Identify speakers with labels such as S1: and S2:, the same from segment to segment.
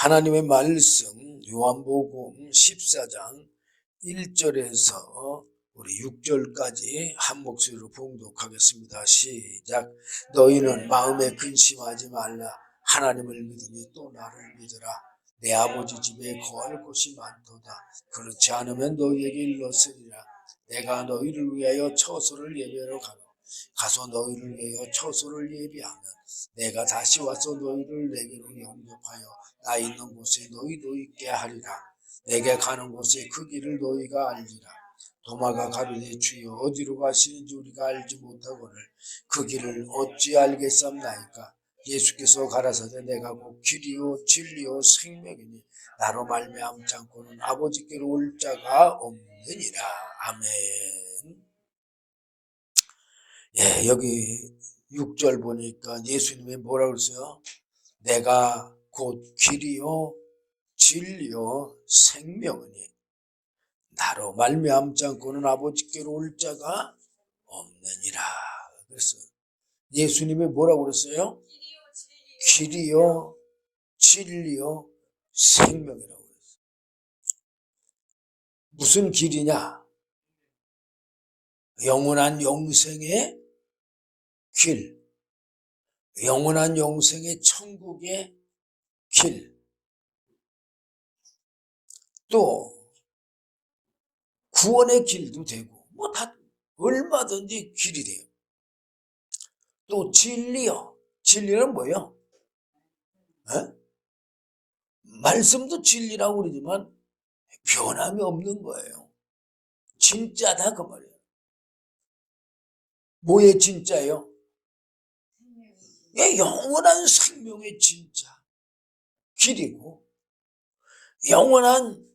S1: 하나님의 말씀 요한복음 14장 1절에서 우리 6절까지 한 목소리로 봉독하겠습니다. 시작. 너희는 마음에 근심하지 말라. 하나님을 믿으니 또 나를 믿으라. 내 아버지 집에 거할 곳이 많도다. 그렇지 않으면 너희에게 일렀으리라. 내가 너희를 위하여 처소를 예비하러 가서 너희를 위하여 처소를 예비하면 내가 다시 와서 너희를 내게로 영접하여 나 있는 곳에 너희도 있게 하리라. 내게 가는 곳에 그 길을 너희가 알리라. 도마가 가로되 주여 어디로 가시는지 우리가 알지 못하거늘 그 길을 어찌 알겠사옵나이까. 예수께서 가라사대 내가 곧 길이요 진리요 생명이니 나로 말미암지 않고는 아버지께로 올 자가 없느니라. 아멘. 예, 여기 6절 보니까 예수님이 뭐라고 그랬어요? 내가 곧 길이요 진리요 생명이니 나로 말미암지 않고는 아버지께로 올 자가 없느니라. 그래서 예수님이 뭐라고 그랬어요? 길이요 진리요 생명이라고 그랬어요. 무슨 길이냐? 영원한 영생의 길, 영원한 영생의 천국의 길, 또 구원의 길도 되고 뭐 다 얼마든지 길이 돼요. 또 진리요. 진리는 뭐예요? 말씀도 진리라고 그러지만 변함이 없는 거예요. 진짜다 그 말이에요. 뭐의 진짜예요? 영원한 생명의 진짜 길이고 영원한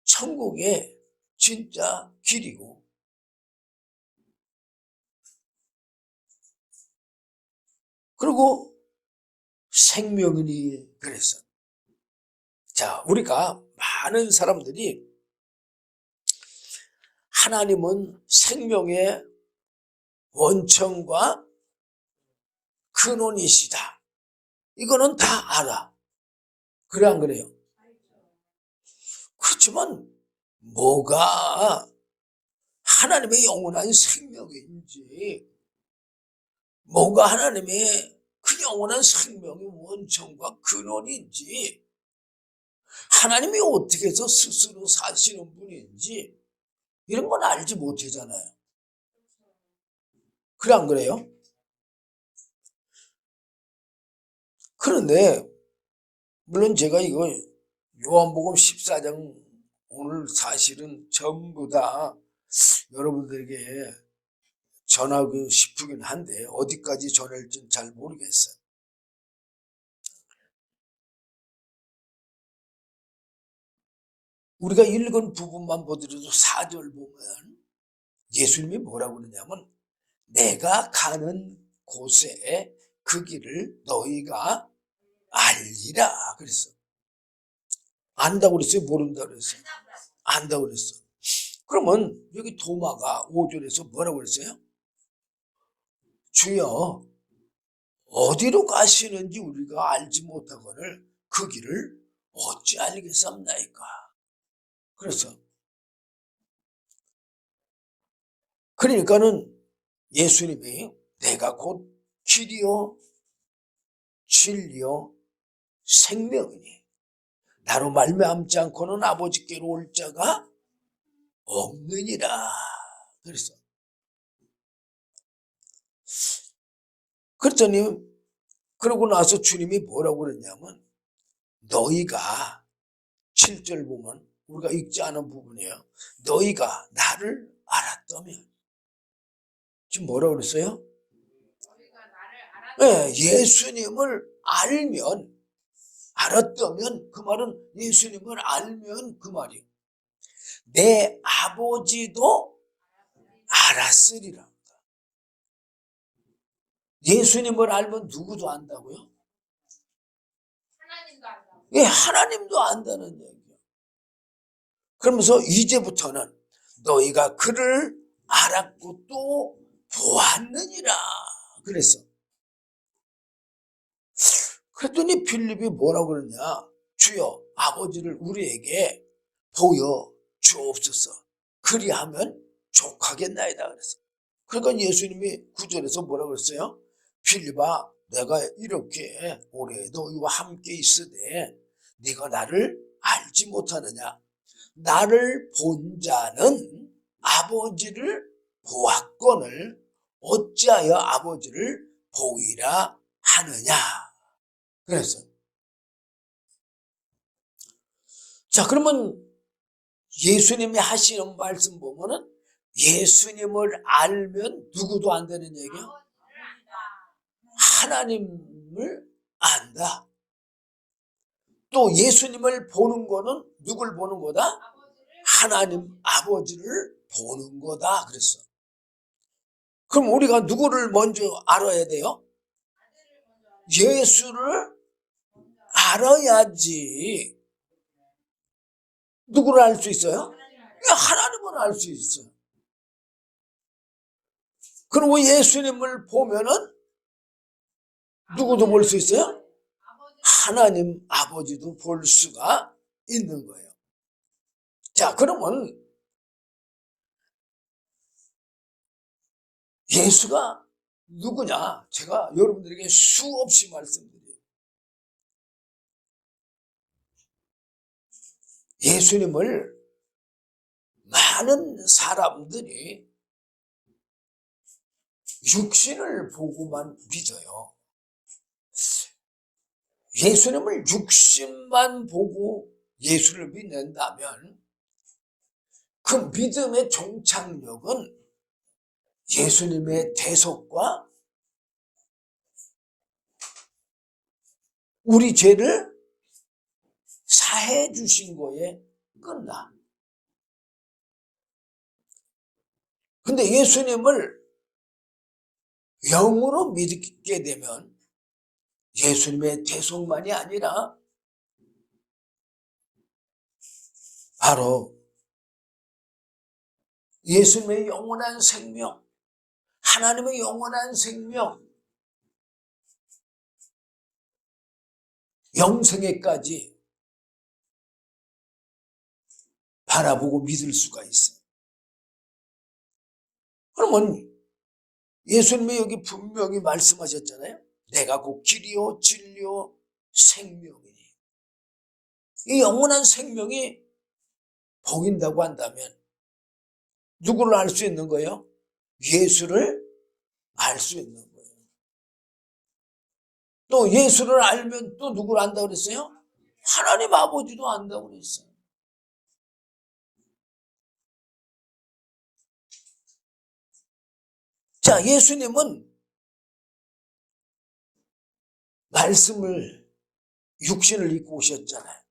S1: 천국의 진짜 길이고 그리고 생명이니 그래서 자 우리가 많은 사람들이 하나님은 생명의 원천과 근원이시다. 이거는 다 알아. 그래 안 그래요? 그렇지만 뭐가 하나님의 영원한 생명인지 뭐가 하나님의 그 영원한 생명의 원천과 근원인지 하나님이 어떻게 해서 스스로 사시는 분인지 이런 건 알지 못하잖아요. 그래 안 그래요? 그런데 물론 제가 이거 요한복음 14장 오늘 사실은 전부 다 여러분들에게 전하고 싶긴 한데 어디까지 전할지는 잘 모르겠어요. 우리가 읽은 부분만 보더라도 4절 보면 예수님이 뭐라고 그러냐면 내가 가는 곳에 그 길을 너희가 알리라 그랬어. 안다고 그랬어요? 모른다고 그랬어요? 안다고 그랬어. 그러면 여기 도마가 5절에서 뭐라고 그랬어요? 주여 어디로 가시는지 우리가 알지 못하거늘 그 길을 어찌 알겠사옵나이까. 그래서 그러니까는 예수님이 내가 곧 길이요 진리요 생명이니 나로 말미암지 않고는 아버지께로 올 자가 없느니라. 그래서 그랬더니 그러고 나서 주님이 뭐라고 그랬냐면 너희가 7절 보면 우리가 읽지 않은 부분이에요. 너희가 나를 알았다면 지금 뭐라고 그랬어요? 네, 예수님을 알았다면 그 말은 예수님을 알면 그 말이에요. 내 아버지도 알았으리라. 예수님을 알면 누구도 안다고요? 하나님도 안다고. 예, 하나님도 안다는 얘기예요. 그러면서 이제부터는 너희가 그를 알았고 또 보았느니라 그랬어. 그랬더니 빌립이 뭐라고 그러냐? 주여 아버지를 우리에게 보여 주옵소서. 그리하면 족하겠나이다 그랬어. 그러니까 예수님이 9절에서 뭐라고 그랬어요? 빌립아, 내가 이렇게 오래 너희와 함께 있으되 네가 나를 알지 못하느냐? 나를 본 자는 아버지를 보았거늘 어찌하여 아버지를 보이라 하느냐? 그랬어. 자, 그러면 예수님이 하시는 말씀 보면은 예수님을 알면 누구도 안 되는 얘기야? 하나님을 안다. 또 예수님을 보는 거는 누굴 보는 거다? 하나님 아버지를 보는 거다 그랬어. 그럼 우리가 누구를 먼저 알아야 돼요? 예수를 알아야지 누구를 알 수 있어요? 하나님을 알 수 있어요. 그리고 예수님을 보면은 누구도 볼 수 있어요? 하나님 아버지도 볼 수가 있는 거예요. 자, 그러면 예수가 누구냐? 제가 여러분들에게 수없이 말씀드려요. 예수님을 많은 사람들이 육신을 보고만 믿어요. 예수님을 육신만 보고 예수를 믿는다면 그 믿음의 종착역은 예수님의 대속과 우리 죄를 사해 주신 거에 끝나. 근데 예수님을 영으로 믿게 되면 예수님의 대속만이 아니라 바로 예수님의 영원한 생명, 하나님의 영원한 생명, 영생에까지 바라보고 믿을 수가 있어요. 그러면 예수님이 여기 분명히 말씀하셨잖아요. 내가 곧 길이요 진리요 생명이니. 이 영원한 생명이 보인다고 한다면 누구를 알 수 있는 거예요? 예수를 알 수 있는 거예요. 또 예수를 알면 또 누구를 안다고 그랬어요? 하나님 아버지도 안다고 그랬어요. 자, 예수님은 말씀을 육신을 입고 오셨잖아요.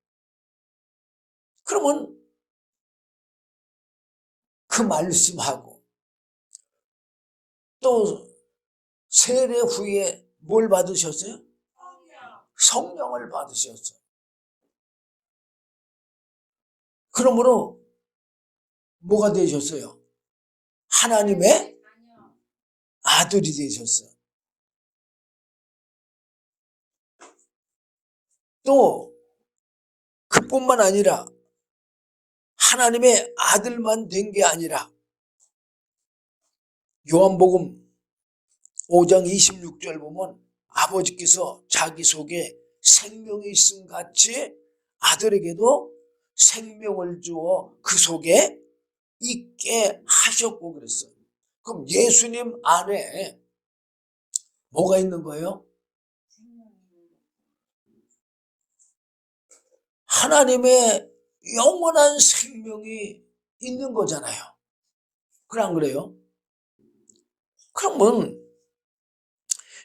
S1: 그러면 그 말씀하고 또 세례 후에 뭘 받으셨어요? 성령을 받으셨어요. 그러므로 뭐가 되셨어요? 하나님의 아들이 되셨어요. 또 그뿐만 아니라 하나님의 아들만 된 게 아니라 요한복음 5장 26절 보면 아버지께서 자기 속에 생명이 있음 같이 아들에게도 생명을 주어 그 속에 있게 하셨고 그랬어요. 그럼 예수님 안에 뭐가 있는 거예요? 하나님의 영원한 생명이 있는 거잖아요. 그래 안 그래요? 그러면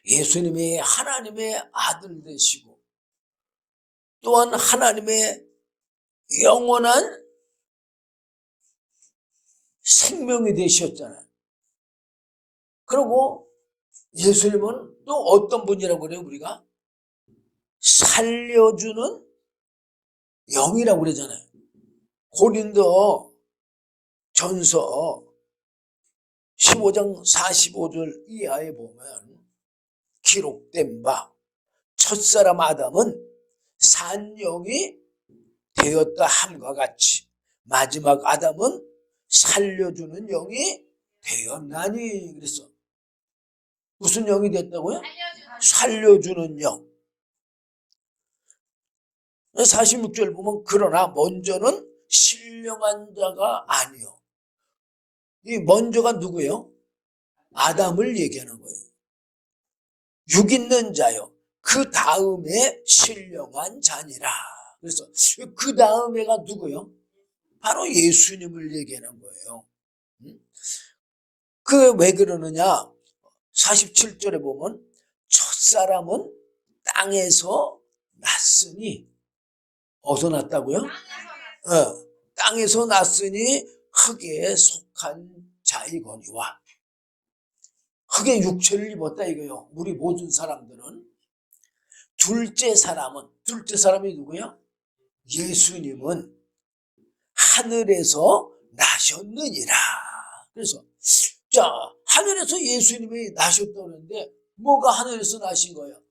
S1: 예수님이 하나님의 아들 되시고 또한 하나님의 영원한 생명이 되셨잖아요. 그리고 예수님은 또 어떤 분이라고 그래요? 우리가 살려주는 영이라고 그러잖아요. 고린도 전서 15장 45절 이하에 보면 기록된 바 첫사람 아담은 산 영이 되었다 함과 같이 마지막 아담은 살려주는 영이 되었나니. 그래서 무슨 영이 됐다고요? 살려주는 영. 46절 보면 그러나 먼저는 신령한 자가 아니요. 이 먼저가 누구예요? 아담을 얘기하는 거예요. 육 있는 자요. 그 다음에 신령한 자니라. 그래서 그 다음에가 누구요? 바로 예수님을 얘기하는 거예요. 그 왜 그러느냐? 47절에 보면 첫사람은 땅에서 났으니 어디서 났다고요? 땅에서 났으니 흙에 속한 자이거니와. 흙의 육체를 입었다 이거요. 우리 모든 사람들은. 둘째 사람이 누구야? 예수님은 하늘에서 나셨느니라. 그래서 자, 하늘에서 예수님이 나셨다는데 뭐가 하늘에서 나신 거예요?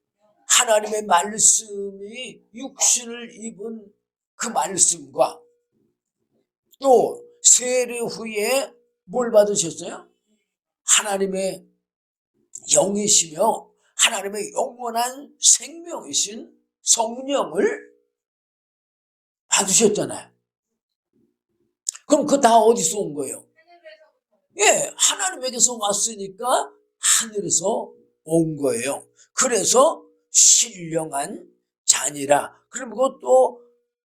S1: 하나님의 말씀이 육신을 입은 그 말씀과 또 세례 후에 뭘 받으셨어요? 하나님의 영이시며 하나님의 영원한 생명이신 성령을 받으셨잖아요. 그럼 그 다 어디서 온 거예요? 예, 하나님에게서 왔으니까 하늘에서 온 거예요. 그래서 신령한 자니라. 그리고 또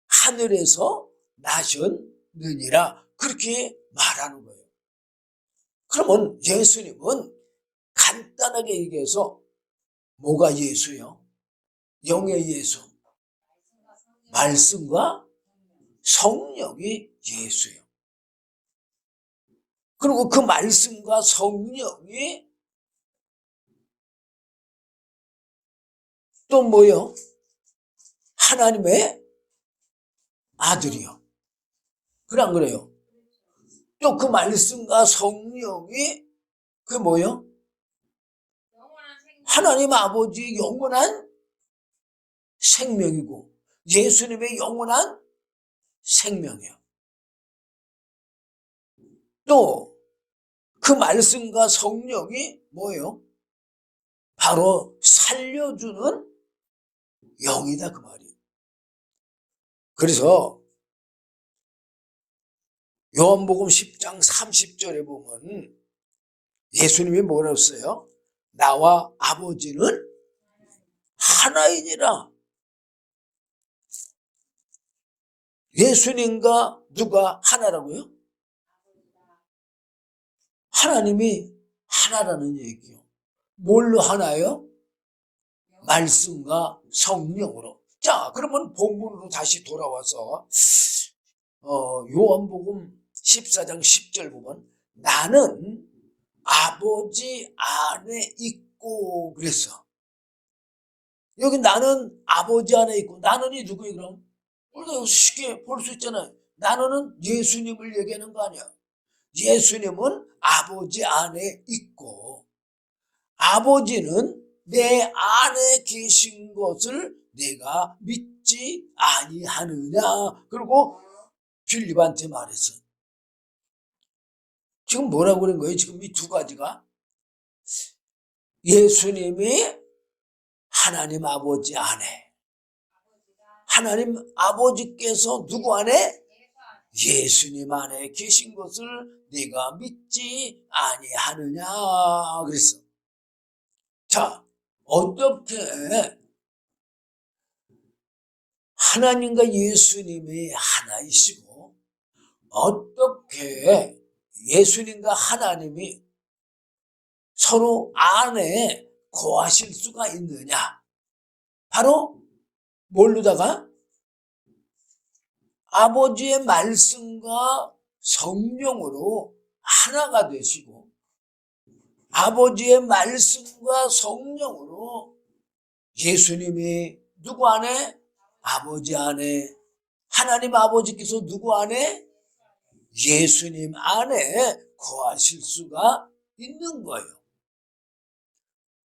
S1: 하늘에서 나셨느니라. 그렇게 말하는 거예요. 그러면 예수님은 간단하게 얘기해서 뭐가 예수요? 영의 예수. 말씀과 성령이 예수예요. 그리고 그 말씀과 성령이 또 뭐요? 하나님의 아들이요. 그래 안 그래요? 또 그 말씀과 성령이 그 뭐요? 하나님 아버지의 영원한 생명이고 예수님의 영원한 생명이요. 또 그 말씀과 성령이 뭐예요? 바로 살려주는 영이다 그 말이에요. 그래서 요한복음 10장 30절에 보면 예수님이 뭐라고 했어요? 나와 아버지는 하나이니라. 예수님과 누가 하나라고요? 하나님이 하나라는 얘기요. 뭘로 하나요? 말씀과 성령으로. 자, 그러면 본문으로 다시 돌아와서 요한복음 14장 10절 보면 나는 아버지 안에 있고 그랬어. 여기 나는 아버지 안에 있고 나는이 누구예요 그럼? 우리가 여기서 쉽게 볼 수 있잖아요. 나는은 예수님을 얘기하는 거 아니야. 예수님은 아버지 안에 있고 아버지는 내 안에 계신 것을 내가 믿지 아니하느냐. 그리고 빌립한테 말했어. 지금 뭐라고 그런 거예요? 지금 이 두 가지가 예수님이 하나님 아버지 안에 하나님 아버지께서 누구 안에? 예수님 안에 계신 것을 네가 믿지 아니하느냐 그랬어. 자, 어떻게 하나님과 예수님이 하나이시고 어떻게 예수님과 하나님이 서로 안에 거하실 수가 있느냐? 바로 뭘로다가? 아버지의 말씀과 성령으로 하나가 되시고 아버지의 말씀과 성령으로 예수님이 누구 안에? 아버지 안에. 하나님 아버지께서 누구 안에? 예수님 안에 거하실 수가 있는 거예요.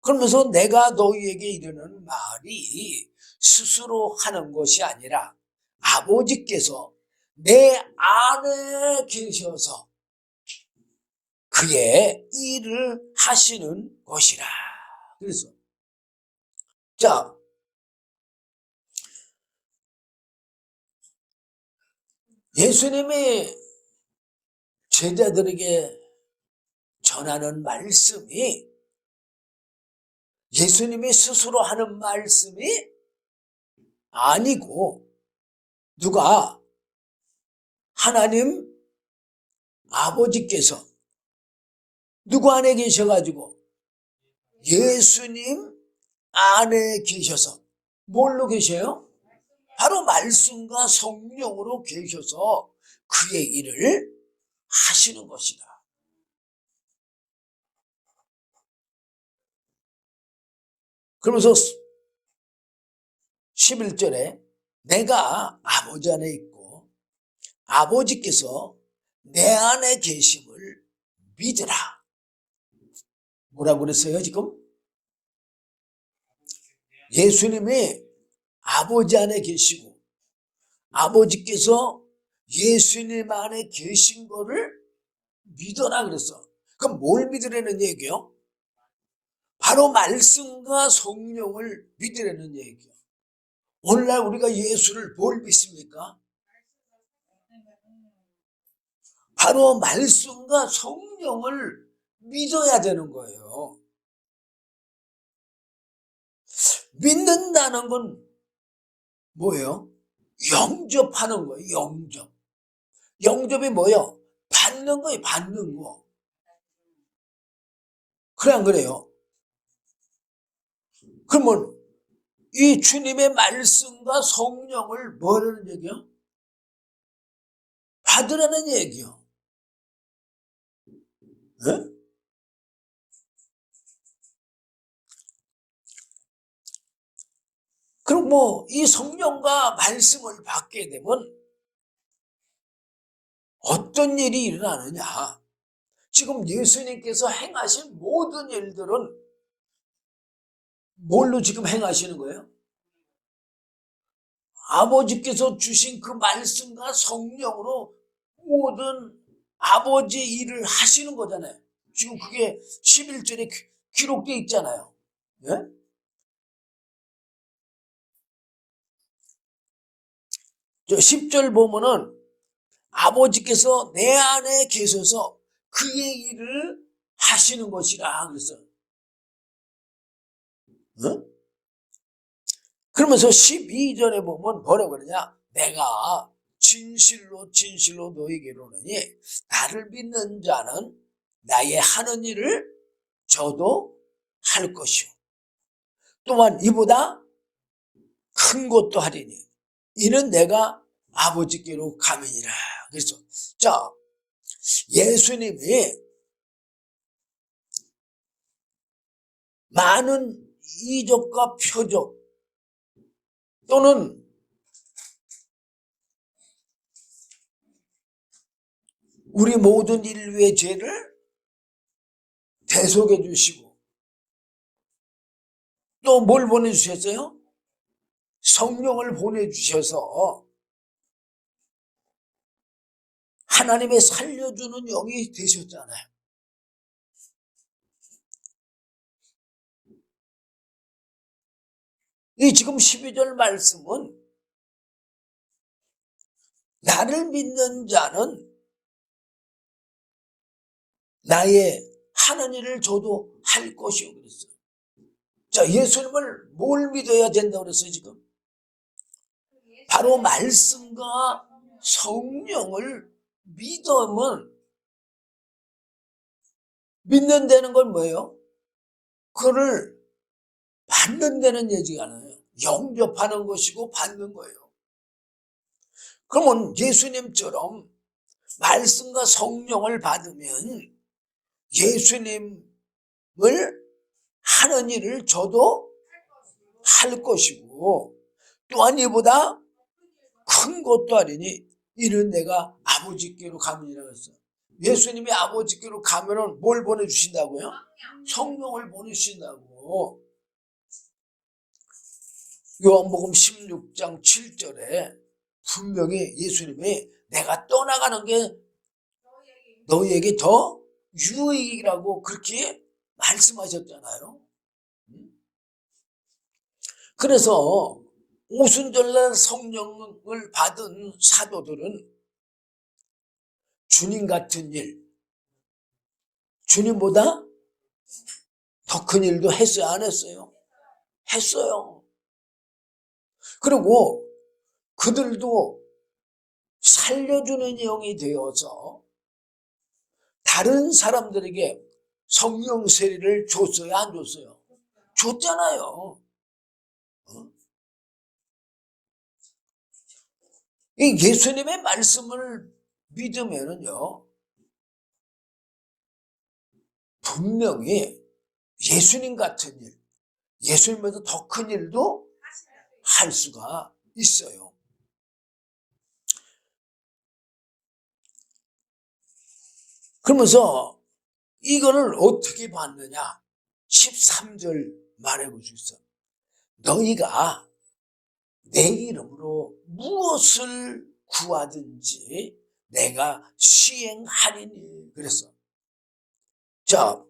S1: 그러면서 내가 너희에게 이르는 말이 스스로 하는 것이 아니라 아버지께서 내 안에 계셔서 그의 일을 하시는 것이라. 그래서 자, 예수님이 제자들에게 전하는 말씀이 예수님이 스스로 하는 말씀이 아니고 누가 하나님 아버지께서 누구 안에 계셔가지고 예수님 안에 계셔서 뭘로 계셔요? 바로 말씀과 성령으로 계셔서 그의 일을 하시는 것이다. 그러면서 11절에 내가 아버지 안에 있고 아버지께서 내 안에 계심을 믿으라. 뭐라고 그랬어요 지금? 예수님이 아버지 안에 계시고 아버지께서 예수님 안에 계신 거를 믿어라 그랬어. 그럼 뭘 믿으라는 얘기요? 바로 말씀과 성령을 믿으라는 얘기요. 오늘날 우리가 예수를 뭘 믿습니까? 바로 말씀과 성령을 믿어야 되는 거예요. 믿는다는 건 뭐예요? 영접하는 거예요. 영접. 영접이 뭐예요? 받는 거예요. 받는 거. 그래 안 그래요? 그러면 이 주님의 말씀과 성령을 뭐라는 얘기요? 받으라는 얘기요. 네? 그럼 뭐 이 성령과 말씀을 받게 되면 어떤 일이 일어나느냐? 지금 예수님께서 행하신 모든 일들은 뭘로 지금 행하시는 거예요? 아버지께서 주신 그 말씀과 성령으로 모든 아버지 일을 하시는 거잖아요. 지금 그게 11절에 기록되어 있잖아요. 예? 10절 보면은 아버지께서 내 안에 계셔서 그의 일을 하시는 것이라 그랬어요. 어? 그러면서 12절에 보면 뭐라고 그러냐? 내가 진실로 진실로 너희에게 이르노니 나를 믿는 자는 나의 하는 일을 저도 할 것이요. 또한 이보다 큰 것도 하리니 이는 내가 아버지께로 가면이라. 그래서 자, 예수님이 많은 이적과 표적 또는 우리 모든 인류의 죄를 대속해 주시고 또 뭘 보내주셨어요? 성령을 보내주셔서 하나님의 살려주는 영이 되셨잖아요. 이 지금 12절 말씀은 나를 믿는 자는 나의 하는 일을 저도 할 것이요 그랬어요. 자, 예수님을 뭘 믿어야 된다고 그랬어요 지금? 바로 말씀과 성령을 믿으면 믿는다는 건 뭐예요? 그거를 받는다는 얘기가 아니에요. 영접하는 것이고 받는 거예요. 그러면 예수님처럼 말씀과 성령을 받으면 예수님을 하는 일을 저도 할 것이고 또한 이보다 큰 것도 아니니 이는 내가 아버지께로 가면이라고 했어요. 예수님이 아버지께로 가면은 뭘 보내주신다고요? 성령을 보내주신다고. 요한복음 16장 7절에 분명히 예수님이 내가 떠나가는 게 너희에게 더 유익이라고 그렇게 말씀하셨잖아요. 그래서 오순절날 성령을 받은 사도들은 주님 같은 일, 주님보다 더 큰 일도 했어요, 안 했어요? 했어요. 그리고 그들도 살려주는 영이 되어서 다른 사람들에게 성령 세례를 줬어요, 안 줬어요? 줬잖아요. 이 예수님의 말씀을 믿으면은요, 분명히 예수님 같은 일, 예수님보다 더 큰 일도 할 수가 있어요. 그러면서 이거를 어떻게 봤느냐? 13절 말하고 있어. 너희가 내 이름으로 무엇을 구하든지 내가 시행하리니. 그랬어. 자,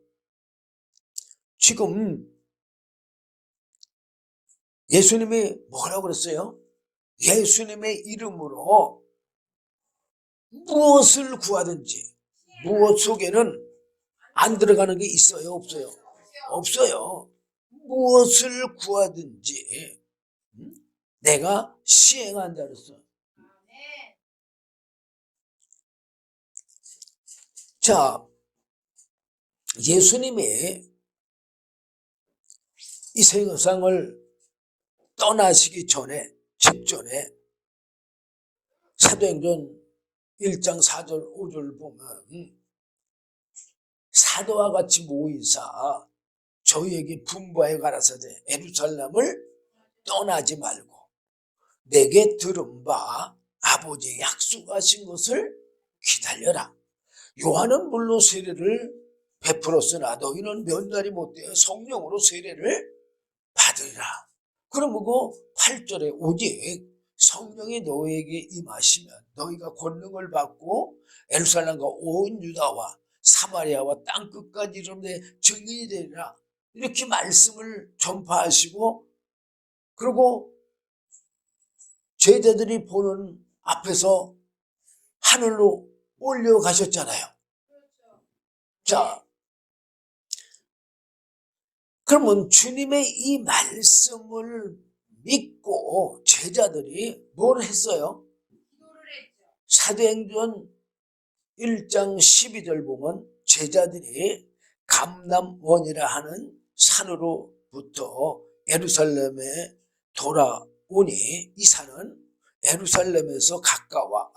S1: 지금 예수님이 뭐라고 그랬어요? 예수님의 이름으로 무엇을 구하든지. 무엇 속에는 안 들어가는 게 있어요, 없어요? 없어요. 무엇을 구하든지 내가 시행한다 그랬어. 자, 예수님이 이 세상을 떠나시기 전에, 직전에 사도행전 1장 4절 5절 보면 사도와 같이 모이사 저희에게 분부하여 가라사대 예루살렘을 떠나지 말고 내게 들은 바 아버지의 약속하신 것을 기다려라. 요한은 물로 세례를 베풀었으나 너희는 몇 날이 못되어 성령으로 세례를 받으리라. 그러므로 8절에 오직 성령이 너희에게 임하시면 너희가 권능을 받고 예루살렘과 온 유다와 사마리아와 땅끝까지 이르는데 증인이 되리라. 이렇게 말씀을 전파하시고, 그리고 제자들이 보는 앞에서 하늘로 올려가셨잖아요. 자, 그러면 주님의 이 말씀을 믿고 제자들이 뭘 했어요? 사도행전 1장 12절 보면 제자들이 감람원이라 하는 산으로부터 예루살렘에 돌아오니 이 산은 예루살렘에서 가까워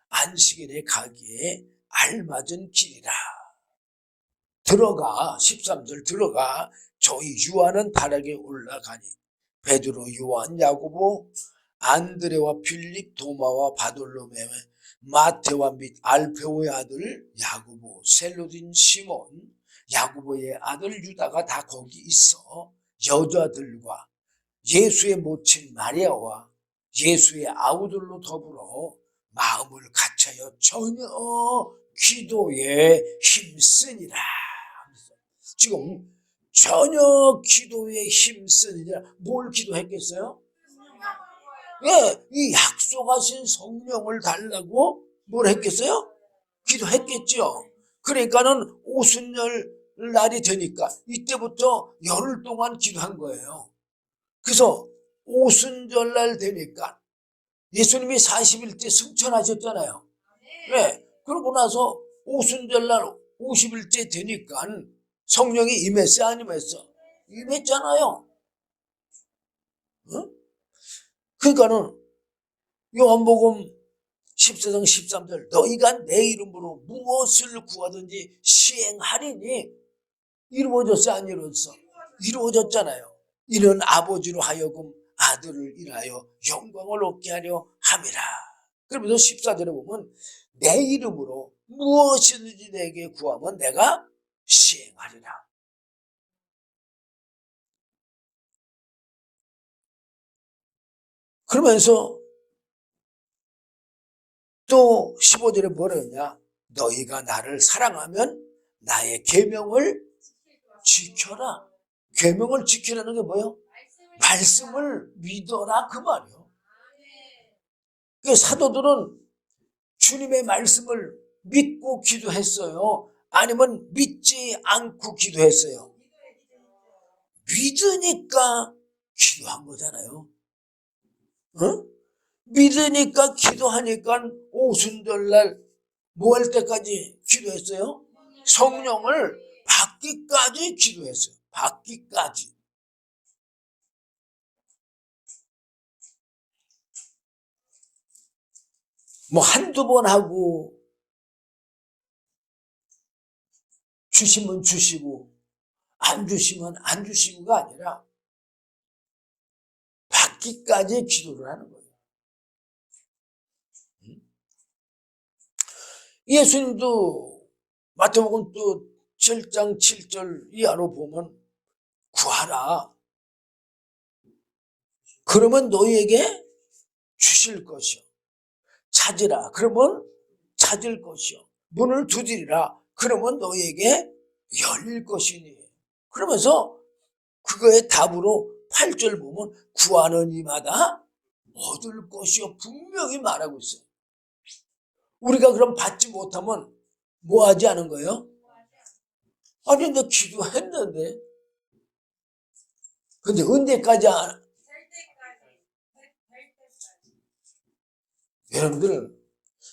S1: 안식일에 가기에 알맞은 길이라. 들어가 13절 들어가 저희 유하는 다락에 올라가니 베드로, 요한, 야고보, 안드레와 필립, 도마와 바돌로메, 마테와 및 알페오의 아들 야고보, 셀로딘 시몬, 야고보의 아들 유다가 다 거기 있어 여자들과 예수의 모친 마리아와 예수의 아우들로 더불어 마음을 같이하여 전혀 기도에 힘쓰니라. 지금 전혀 기도에 힘쓰니라. 뭘 기도했겠어요? 예, 이 약속하신 성령을 달라고 뭘 했겠어요? 기도했겠죠. 그러니까는 오순절 날이 되니까 이때부터 열흘 동안 기도한 거예요. 그래서 오순절 날 되니까 예수님이 40일째 승천하셨잖아요. 네. 그러고 나서 오순절 날 50일째 되니까 성령이 임했어, 안 임했어? 임했잖아요. 어? 그러니까는 요한복음 14장 13절 너희가 내 이름으로 무엇을 구하든지 시행하리니 이루어졌어, 안 이루어졌어? 이루어졌잖아요. 이는 아버지로 하여금 아들을 인하여 영광을 얻게 하려 함이라. 그러면서 14절에 보면 내 이름으로 무엇이든지 내게 구하면 내가 시행하리라. 그러면서 또 15절에 뭐라 했냐? 너희가 나를 사랑하면 나의 계명을 지켜라. 계명을 지키라는 게 뭐예요? 말씀을 믿어라 그 말이에요. 그 사도들은 주님의 말씀을 믿고 기도했어요? 아니면 믿지 않고 기도했어요? 믿으니까 기도한 거잖아요. 어? 믿으니까 기도하니까 오순절날 뭐 할 때까지 기도했어요? 성령을 받기까지 기도했어요. 받기까지. 뭐 한두 번 하고 주시면 주시고 안 주시면 안 주시고가 아니라 받기까지 기도를 하는 거예요. 예수님도 마태복음 또 7장 7절 이하로 보면 구하라. 그러면 너희에게 주실 것이요. 찾으라. 그러면 찾을 것이요. 문을 두드리라. 그러면 너희에게 열릴 것이니. 그러면서 그거의 답으로 8절 보면 구하는 이마다 얻을 것이요. 분명히 말하고 있어요. 우리가 그럼 받지 못하면 뭐 하지 않은 거예요? 아니, 나 기도했는데. 근데 언제까지 여러분들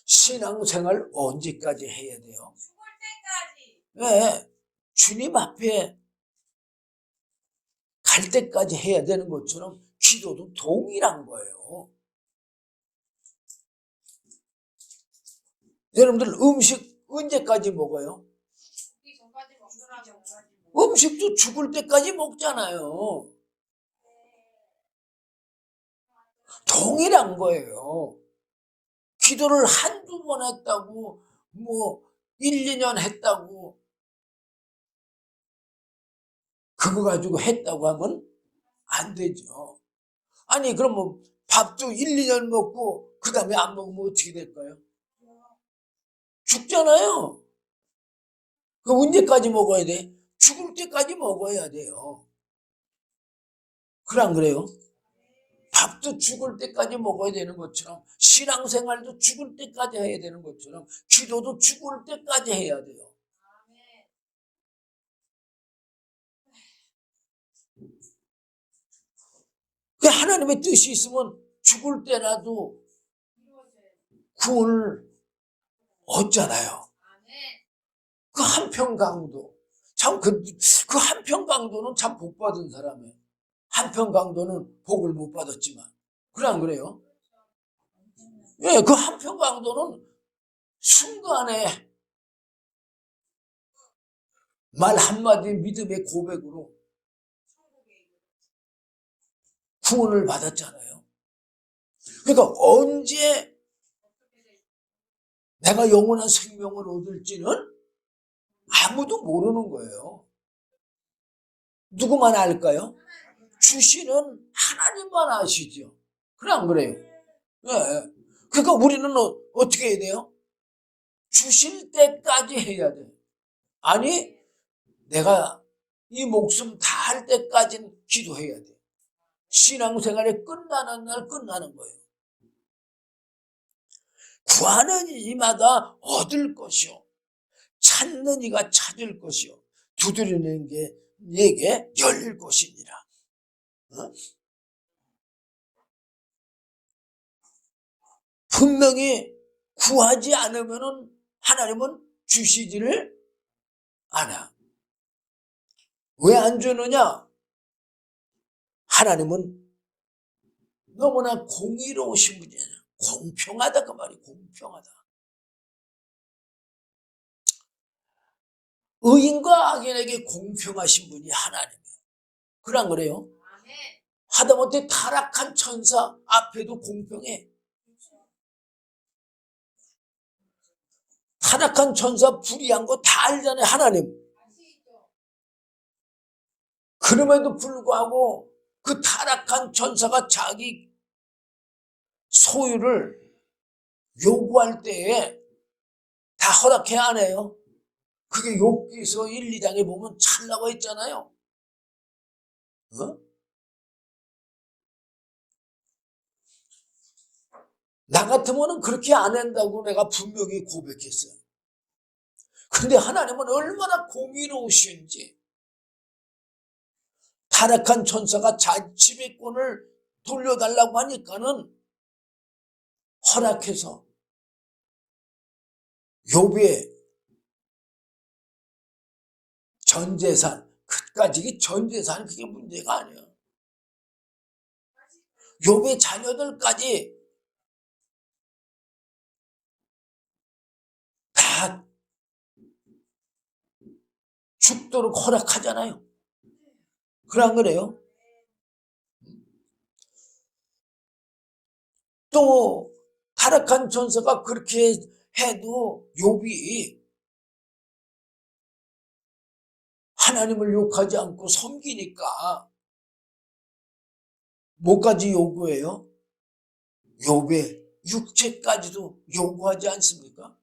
S1: 신앙생활 언제까지 해야 돼요? 죽을 때까지. 네, 주님 앞에 갈 때까지 해야 되는 것처럼 기도도 동일한 거예요. 여러분들 음식 언제까지 먹어요? 음식도 죽을 때까지 먹잖아요. 동일한 거예요. 기도를 한두 번 했다고, 뭐, 1, 2년 했다고, 그거 가지고 했다고 하면 안 되죠. 아니, 그러면 밥도 1, 2년 먹고, 그 다음에 안 먹으면 어떻게 될까요? 죽잖아요. 그 언제까지 먹어야 돼? 죽을 때까지 먹어야 돼요. 그래, 안 그래요? 밥도 죽을 때까지 먹어야 되는 것처럼, 신앙생활도 죽을 때까지 해야 되는 것처럼, 기도도 죽을 때까지 해야 돼요. 그 하나님의 뜻이 있으면 죽을 때라도 구원을 얻잖아요. 그 한평강도. 참, 그 한평강도는 참 복받은 사람이에요. 한평강도는 복을 못 받았지만. 그래, 안 그래요? 예, 그 한평강도는 순간에 말 한마디 믿음의 고백으로 구원을 받았잖아요. 그러니까 언제 내가 영원한 생명을 얻을지는 아무도 모르는 거예요. 누구만 알까요? 주시는 하나님만 아시죠. 그래, 안 그래요? 예. 그러니까 우리는 어떻게 해야 돼요? 주실 때까지 해야 돼. 아니, 내가 이 목숨 다 할 때까지는 기도해야 돼. 신앙생활이 끝나는 날 끝나는 거예요. 구하는 이마다 얻을 것이요. 찾는 이가 찾을 것이요. 두드리는 게 네게 열릴 것이니라. 어? 분명히 구하지 않으면 하나님은 주시지를 않아. 왜 안 주느냐? 하나님은 너무나 공의로우신 분이잖아요. 공평하다 그 말이 공평하다. 의인과 악인에게 공평하신 분이 하나님이에요. 그런 그래요? 하다못해 타락한 천사 앞에도 공평해. 타락한 천사 불의한 거 다 알잖아요, 하나님. 그럼에도 불구하고 그 타락한 천사가 자기 소유를 요구할 때에 다 허락해야 안 해요? 그게 욥기서 1, 2장에 보면 잘 나와 있잖아요. 어? 나 같으면 그렇게 안 한다고 내가 분명히 고백했어요. 근데 하나님은 얼마나 공의로우신지, 타락한 천사가 지배권을 돌려달라고 하니까는 허락해서 욥의 전 재산, 그까지 전 재산 그게 문제가 아니에요. 욥의 자녀들까지 다 죽도록 허락하잖아요. 그래 안 그래요? 또 타락한 천사가 그렇게 해도 욥이 하나님을 욕하지 않고 섬기니까 뭐까지 요구해요? 욥의 육체까지도 요구하지 않습니까?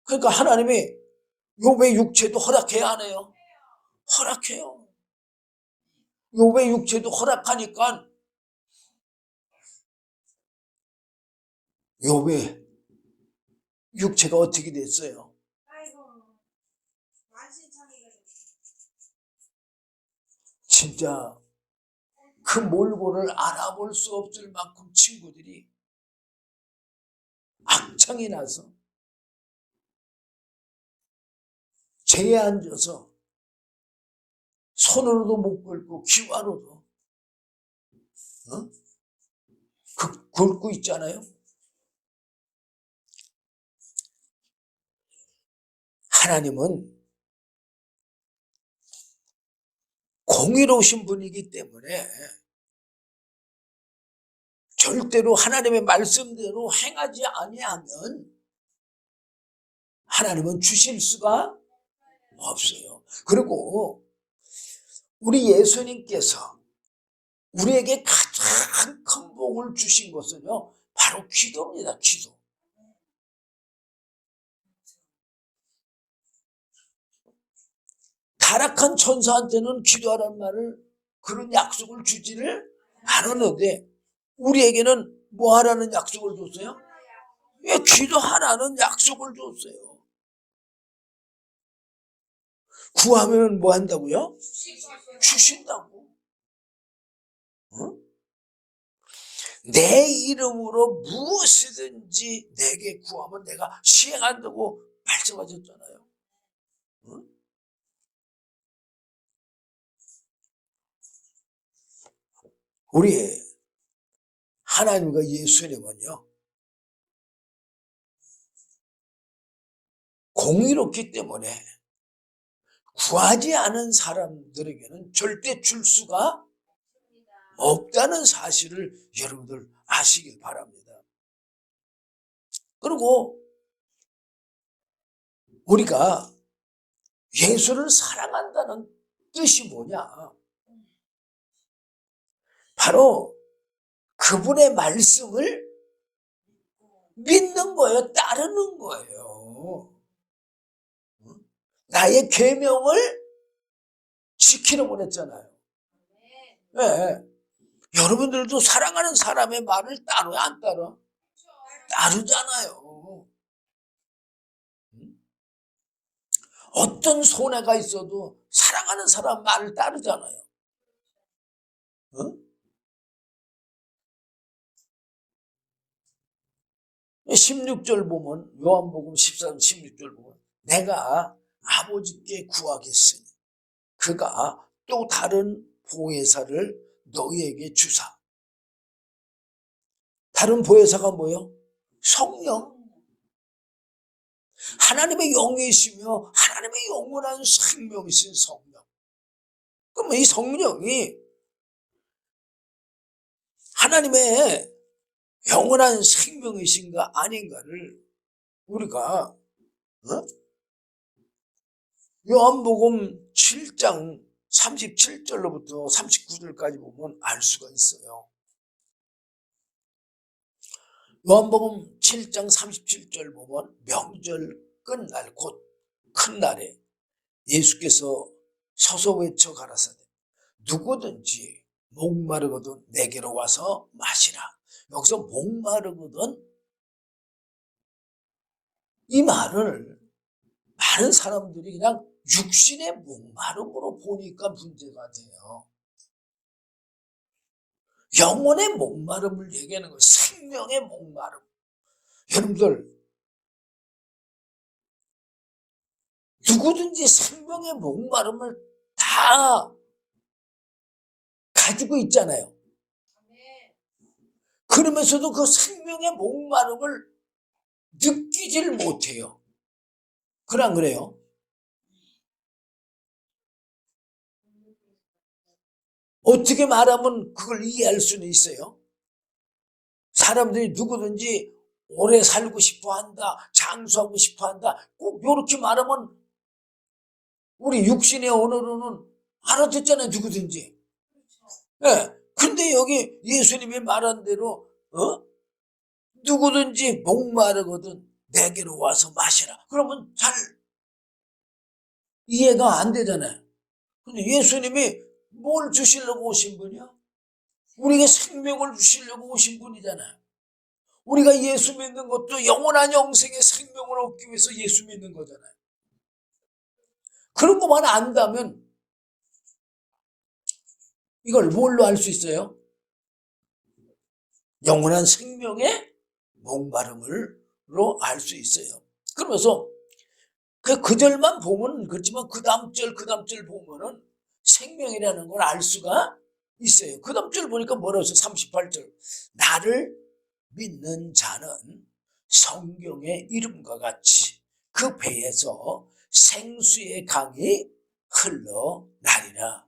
S1: 그러니까 하나님이 욥의 육체도 허락해야 하네요. 허락해요. 욥의 육체도 허락하니까 욥의 육체가 어떻게 됐어요? 진짜 그 몰골을 알아볼 수 없을 만큼 친구들이 악창이 나서 제에 앉아서 손으로도 못 긁고 귀와로도 긁고 있잖아요. 하나님은 공의로우신 분이기 때문에 절대로 하나님의 말씀대로 행하지 아니하면 하나님은 주실 수가 없어요. 그리고 우리 예수님께서 우리에게 가장 큰 복을 주신 것은요, 바로 기도입니다. 기도. 타락한 천사한테는 기도하라는 말을, 그런 약속을 주지를 않았는데 우리에게는 뭐 하라는 약속을 줬어요? 왜 기도하라는 약속을 줬어요? 구하면 뭐 한다고요? 주신다고. 어? 내 이름으로 무엇이든지 내게 구하면 내가 시행한다고 말씀하셨잖아요. 어? 우리 하나님과 예수님은요, 공의롭기 때문에 구하지 않은 사람들에게는 절대 줄 수가 없다는 사실을 여러분들 아시길 바랍니다. 그리고 우리가 예수를 사랑한다는 뜻이 뭐냐? 바로 그분의 말씀을 믿는 거예요. 따르는 거예요. 나의 계명을 지키라고 그랬잖아요. 네. 여러분들도 사랑하는 사람의 말을 따르요, 안 따라? 따르잖아요. 어떤 손해가 있어도 사랑하는 사람 말을 따르잖아요. 어? 16절 보면, 요한복음 13, 16절 보면, 내가 아버지께 구하겠으니 그가 또 다른 보혜사를 너희에게 주사. 다른 보혜사가 뭐예요? 성령. 하나님의 영이시며 하나님의 영원한 생명이신 성령. 그럼 이 성령이 하나님의 영원한 생명이신가 아닌가를 우리가 요한복음 7장 37절로부터 39절까지 보면 알 수가 있어요. 요한복음 7장 37절 보면 명절 끝날 곧 큰 날에 예수께서 서서 외쳐 가라사대 누구든지 목마르거든 내게로 와서 마시라. 여기서 목마르거든 이 말을 많은 사람들이 그냥 육신의 목마름으로 보니까 문제가 돼요. 영혼의 목마름을 얘기하는 거예요. 생명의 목마름. 여러분들 누구든지 생명의 목마름을 다 가지고 있잖아요. 그러면서도 그 생명의 목마름을 느끼질 못해요. 그래 그래요? 어떻게 말하면 그걸 이해할 수는 있어요? 사람들이 누구든지 오래 살고 싶어 한다, 장수하고 싶어 한다, 꼭 이렇게 말하면 우리 육신의 언어로는 알아듣잖아요, 누구든지. 예. 근데 여기 예수님이 말한 대로, 누구든지 목마르거든 내게로 와서 마시라. 그러면 잘 이해가 안 되잖아요. 근데 예수님이 뭘 주시려고 오신 분이야? 우리에게 생명을 주시려고 오신 분이잖아요. 우리가 예수 믿는 것도 영원한 영생의 생명을 얻기 위해서 예수 믿는 거잖아요. 그런 것만 안다면 이걸 뭘로 알 수 있어요? 영원한 생명의 목마름으로 알 수 있어요. 그러면서 그 절만 보면 그렇지만 그 다음 절 보면은 생명이라는 걸 알 수가 있어요. 그 다음 절 보니까 뭐라고 했어요? 38절. 나를 믿는 자는 성경의 이름과 같이 그 배에서 생수의 강이 흘러나리라.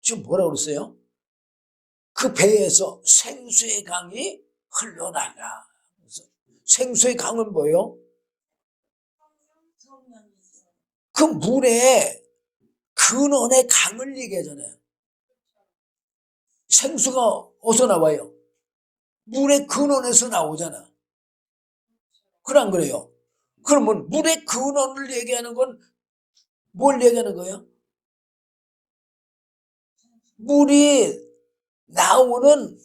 S1: 지금 뭐라고 그랬어요? 그 배에서 생수의 강이 흘러나리라. 생수의 강은 뭐예요? 그 물에 근원의 강을 얘기하잖아요. 생수가 어디서 나와요? 물의 근원에서 나오잖아. 그래 안 그래요? 그러면 물의 근원을 얘기하는 건 뭘 얘기하는 거예요? 물이 나오는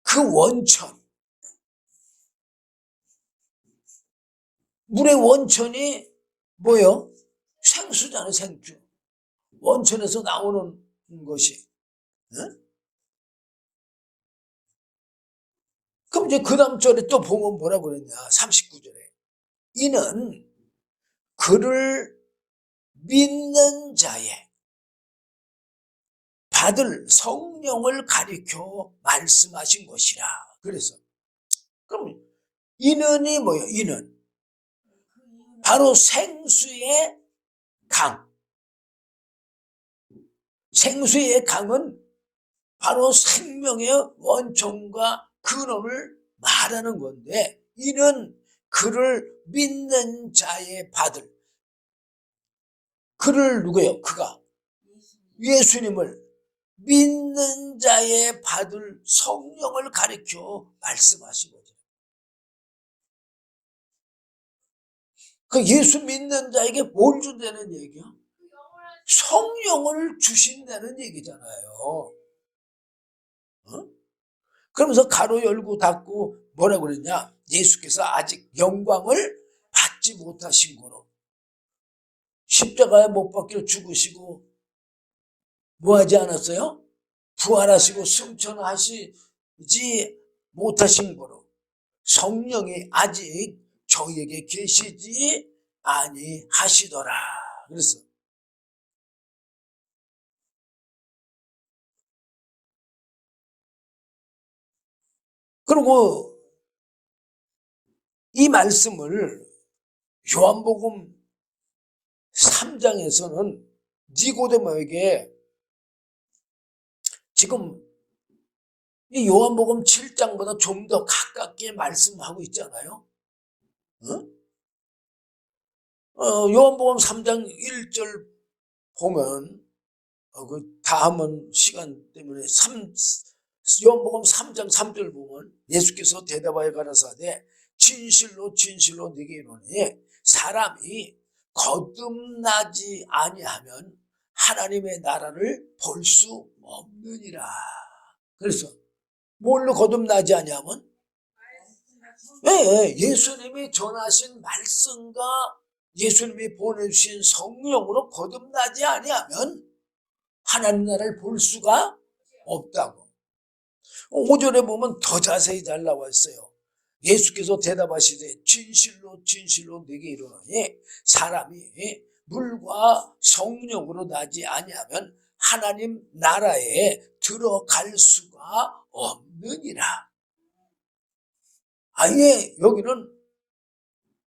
S1: 그 원천. 물의 원천이 뭐예요? 생수잖아요, 생수. 원천에서 나오는 것이. 응? 그럼 이제 그 다음 절에 또 보면 뭐라고 그랬냐? 39절에. 이는 그를 믿는 자의 받을 성령을 가리켜 말씀하신 것이라. 그래서 그럼 이는이 뭐예요? 이는 바로 생수의 강. 생수의 강은 바로 생명의 원천과 근원을 말하는 건데 이는 그를 믿는 자의 받을 그를 누구예요? 그가 예수님을 믿는 자의 받을 성령을 가리켜 말씀하신 거죠. 그 예수 믿는 자에게 뭘 준다는 얘기야? 성령을 주신다는 얘기잖아요. 그러면서 가로 열고 닫고 뭐라고 그랬냐? 예수께서 아직 영광을 받지 못하신 거로 십자가에 못 박혀 죽으시고 뭐 하지 않았어요? 부활하시고 승천하시지 못하신 거로 성령이 아직 저희에게 계시지 아니하시더라. 그래서 그리고 이 말씀을 요한복음 3장에서는 니고데모에게 지금 이 요한복음 7장보다 좀 더 가깝게 말씀하고 있잖아요. 요한복음 3장 1절 보면 그 다음은 시간 때문에 요한복음 3장 3절 보면 예수께서 대답하여 가라사대 진실로 진실로 네게 이르노니 사람이 거듭나지 아니하면 하나님의 나라를 볼 수 없느니라. 그래서 뭘로 거듭나지 아니하면 예수님이 전하신 말씀과 예수님이 보내주신 성령으로 거듭나지 아니하면 하나님 나라를 볼 수가 없다고. 5절에 보면 더 자세히 잘 나와 있어요. 예수께서 대답하시되 진실로 진실로 네게 이르노니 사람이 물과 성령으로 나지 아니하면 하나님 나라에 들어갈 수가 없느니라. 아예 여기는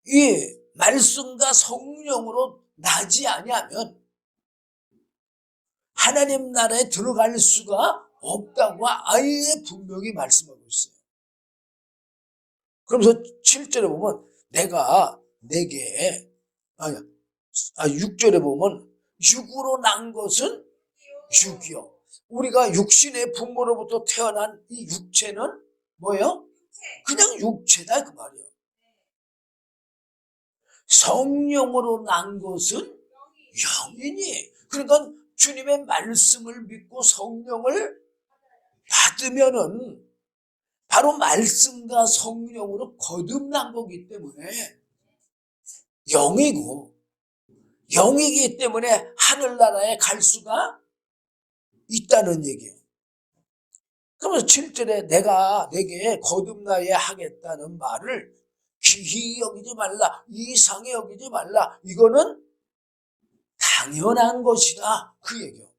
S1: 이 말씀과 성령으로 나지 아니하면 하나님 나라에 들어갈 수가 없다고 아예 분명히 말씀하고 있어요. 그러면서 7절에 보면 내가 내게 6절에 보면 육으로 난 것은 육이요. 우리가 육신의 부모로부터 태어난 이 육체는 뭐예요? 그냥 육체다 그 말이에요. 성령으로 난 것은 영이니. 그러니까 주님의 말씀을 믿고 성령을 받으면은 바로 말씀과 성령으로 거듭난 거기 때문에 영이고 영이기 때문에 하늘나라에 갈 수가 있다는 얘기예요. 그러면서 7절에 내가 내게 거듭나야 하겠다는 말을 귀히 여기지 말라, 이상히 여기지 말라. 이거는 당연한 것이다 그 얘기예요.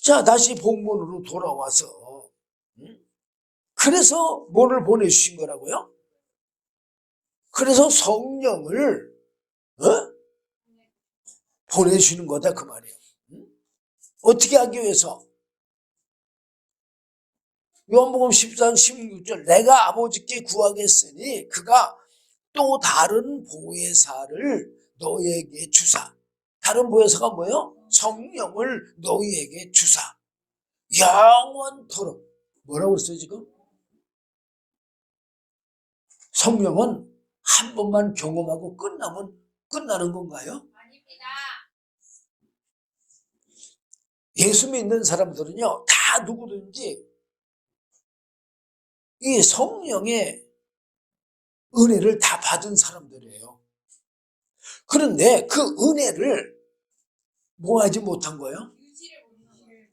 S1: 자, 다시 본문으로 돌아와서 그래서 뭐를 보내주신 거라고요? 그래서 성령을 보내주시는 거다 그 말이에요. 어떻게 하기 위해서? 요한복음 14장 16절 내가 아버지께 구하겠으니 그가 또 다른 보혜사를 너희에게 주사. 다른 보혜사가 뭐예요? 성령을 너희에게 주사. 영원토록. 뭐라고 그랬어요 지금? 성령은 한 번만 경험하고 끝나면 끝나는 건가요?
S2: 아닙니다.
S1: 예수 믿는 사람들은요 다 누구든지 이 성령의 은혜를 다 받은 사람들이에요. 그런데 그 은혜를 뭐 하지 못한 거예요?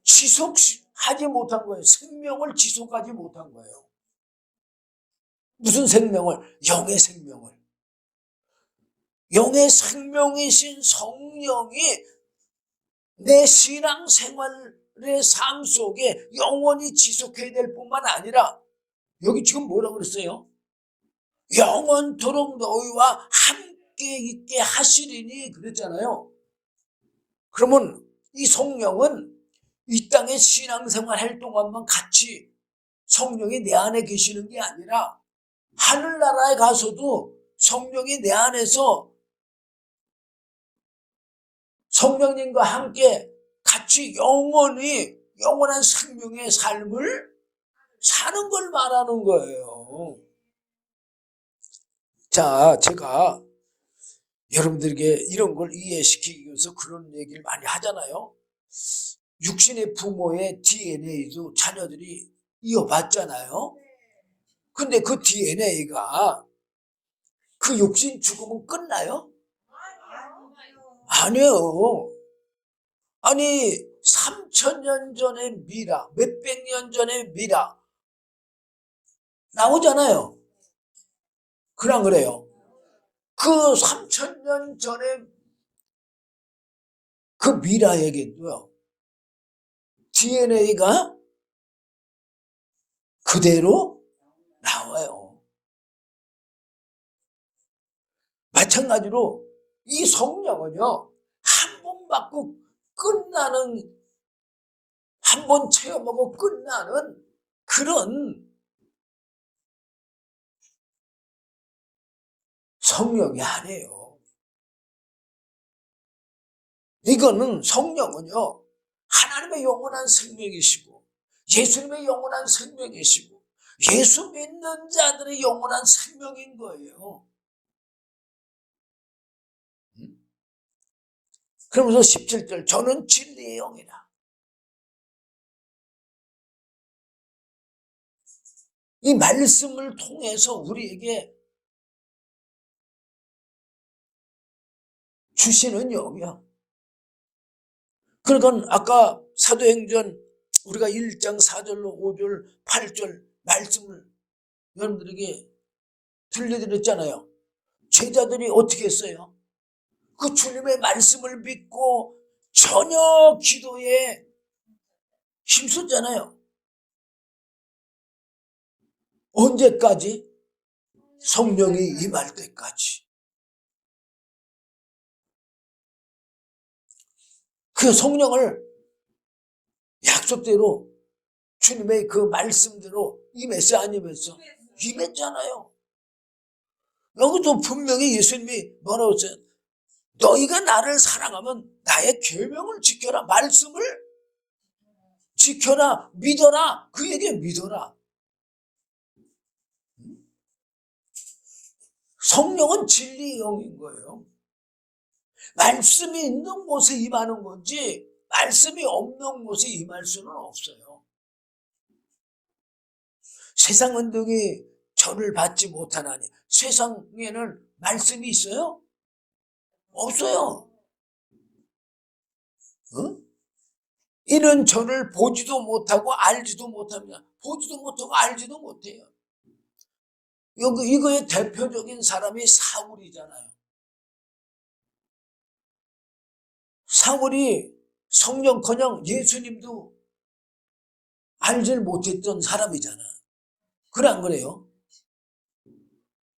S1: 지속하지 못한 거예요. 생명을 지속하지 못한 거예요. 무슨 생명을? 영의 생명을. 영의 생명이신 성령이 내 신앙생활의 삶 속에 영원히 지속해야 될 뿐만 아니라 여기 지금 뭐라고 그랬어요? 영원토록 너희와 함께 있게 하시리니 그랬잖아요. 그러면 이 성령은 이 땅에 신앙생활 할 동안만 같이 성령이 내 안에 계시는 게 아니라 하늘나라에 가서도 성령이 내 안에서 성령님과 함께 같이 영원한 생명의 삶을 사는 걸 말하는 거예요. 자, 제가 여러분들에게 이런 걸 이해시키기 위해서 그런 얘기를 많이 하잖아요. 육신의 부모의 DNA도 자녀들이 이어받잖아요. 근데 그 DNA가 그 육신 죽으면 끝나요? 아니에요. 아니 3000년 전의 미라, 몇백 년 전의 미라 나오잖아요. 그냥 그래요. 그 3000년 전의 그 미라에게도요. DNA가 그대로 나와요. 마찬가지로 이 성령은요. 한 번 받고 끝나는, 한 번 체험하고 끝나는 그런 성령이 아니에요. 이거는 성령은요, 하나님의 영원한 생명이시고 예수님의 영원한 생명이시고 예수 믿는 자들의 영원한 생명인 거예요. 그러면서 17절, 저는 진리의 영이라. 이 말씀을 통해서 우리에게 주시는 영이야. 그러니까 아까 사도행전 우리가 1장 4절로 5절 8절 말씀을 여러분들에게 들려드렸잖아요. 제자들이 어떻게 했어요? 그 주님의 말씀을 믿고 전혀 기도에 힘썼잖아요. 언제까지? 성령이 임할 때까지. 그 성령을 약속대로 주님의 그 말씀대로 임했어, 안 임했어? 임했잖아요. 여기도 분명히 예수님이 뭐라고 했어요? 너희가 나를 사랑하면 나의 계명을 지켜라. 말씀을 지켜라. 믿어라. 그에게 믿어라. 성령은 진리의 영인 거예요. 말씀이 있는 곳에 임하는 건지 말씀이 없는 곳에 임할 수는 없어요. 세상은 등이 저를 받지 못하나니 세상에는 말씀이 있어요? 없어요. 이는 저를 보지도 못하고 알지도 못합니다. 보지도 못하고 알지도 못해요. 이거의 대표적인 사람이 사울이잖아요. 사울이 성령커녕 예수님도 알질 못했던 사람이잖아. 그래 안 그래요?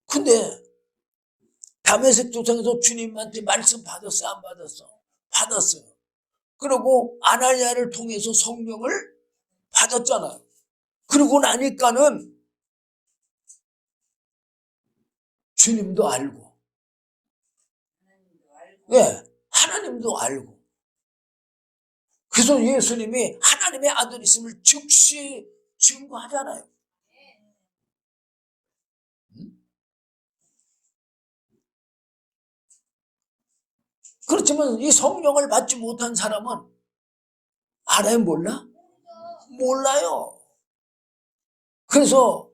S1: 근데 다메섹 도상에서 주님한테 말씀 받았어, 안 받았어? 받았어요. 그리고 아나니아를 통해서 성령을 받았잖아요. 그러고 나니까는 주님도 알고, 예, 하나님도 알고. 그래서 예수님이 하나님의 아들이심을 즉시 증거하잖아요. 그렇지만 이 성령을 받지 못한 사람은 알아요, 몰라? 몰라요. 그래서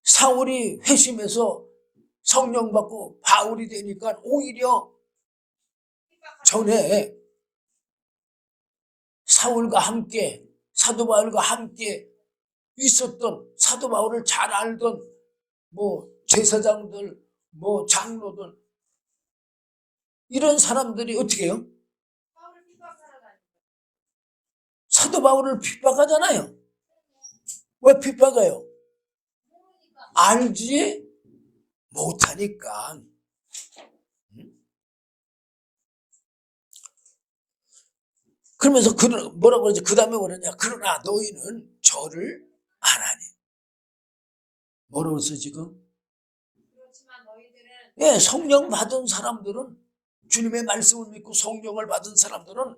S1: 사울이 회심해서 성령 받고 바울이 되니까 오히려 전에 사울과 함께 사도 바울과 함께 있었던 사도 바울을 잘 알던 뭐 제사장들 뭐 장로들 이런 사람들이 어떻게 해요? 사도 바울을 핍박하잖아요. 왜 핍박해요? 알지 못하니까. 그러면서 뭐라고 그러지? 그 다음에 뭐냐냐? 그러나 너희는 저를 안 하니. 뭐라고 했어 지금?
S2: 그렇지만 너희들은
S1: 예, 성령 받은 사람들은 주님의 말씀을 믿고 성령을 받은 사람들은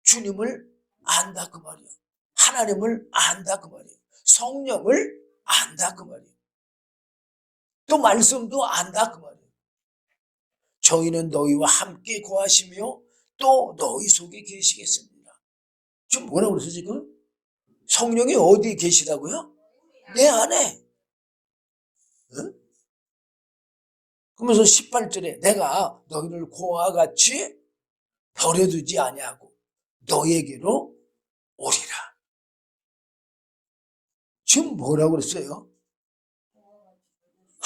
S1: 주님을 안다 그 말이야. 하나님을 안다 그 말이야. 성령을 안다 그 말이야. 또 말씀도 안다 그 말이야. 저희는 너희와 함께 거하시며 또 너희 속에 계시겠습니다. 지금 뭐라고 그랬어 지금? 성령이 어디에 계시다고요? 내 안에. 응? 그러면서 18절에 내가 너희를 고와 같이 버려두지 아니하고 너희에게로 오리라. 지금 뭐라고 그랬어요?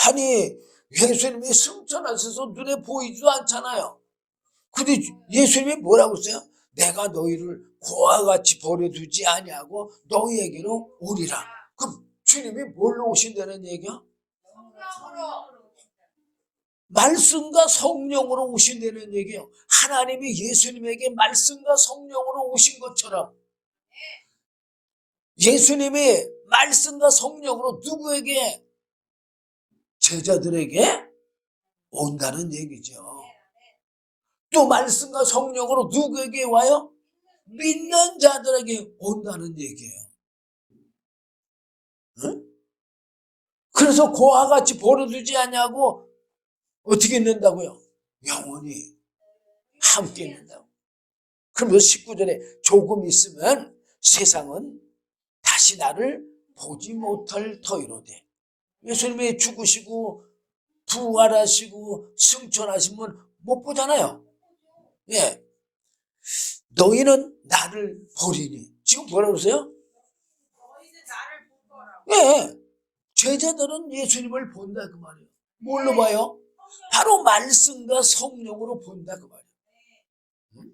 S1: 아니 예수님이 승천하셔서 눈에 보이지도 않잖아요. 근데 예수님이 뭐라고 했어요? 내가 너희를 고와 같이 버려두지 아니하고 너희에게로 오리라. 그럼 주님이 뭘로 오신다는 얘기야? 말씀과 성령으로 오신다는 얘기예요. 하나님이 예수님에게 말씀과 성령으로 오신 것처럼 예수님이 말씀과 성령으로 누구에게? 제자들에게 온다는 얘기죠. 또 말씀과 성령으로 누구에게 와요? 믿는 자들에게 온다는 얘기예요. 응? 그래서 그와 같이 버려두지 않냐고 어떻게 있는다고요? 영원히 함께 있는다고. 그러면서 19절에 조금 있으면 세상은 다시 나를 보지 못할 터이로되. 예수님이 죽으시고 부활하시고 승천하시면 못 보잖아요. 예. 너희는 나를 보리니. 지금 뭐라 그러세요?
S2: 너희는 나를 볼 거라고.
S1: 예. 제자들은 예수님을 본다 그 말이에요. 뭘로 봐요? 바로 말씀과 성령으로 본다 그 말이에요. 응?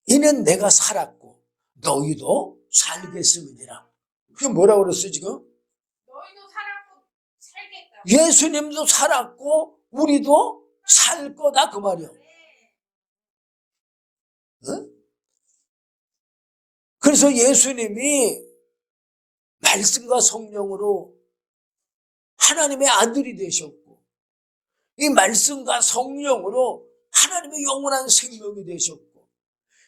S1: 이는 내가 살았고 너희도 살겠음이니라. 그게 뭐라고 그랬어요 지금?
S2: 너희도 살았고 살겠다.
S1: 예수님도 살았고 우리도 살 거다 그 말이에요. 응? 그래서 예수님이 말씀과 성령으로 하나님의 아들이 되셨고 이 말씀과 성령으로 하나님의 영원한 생명이 되셨고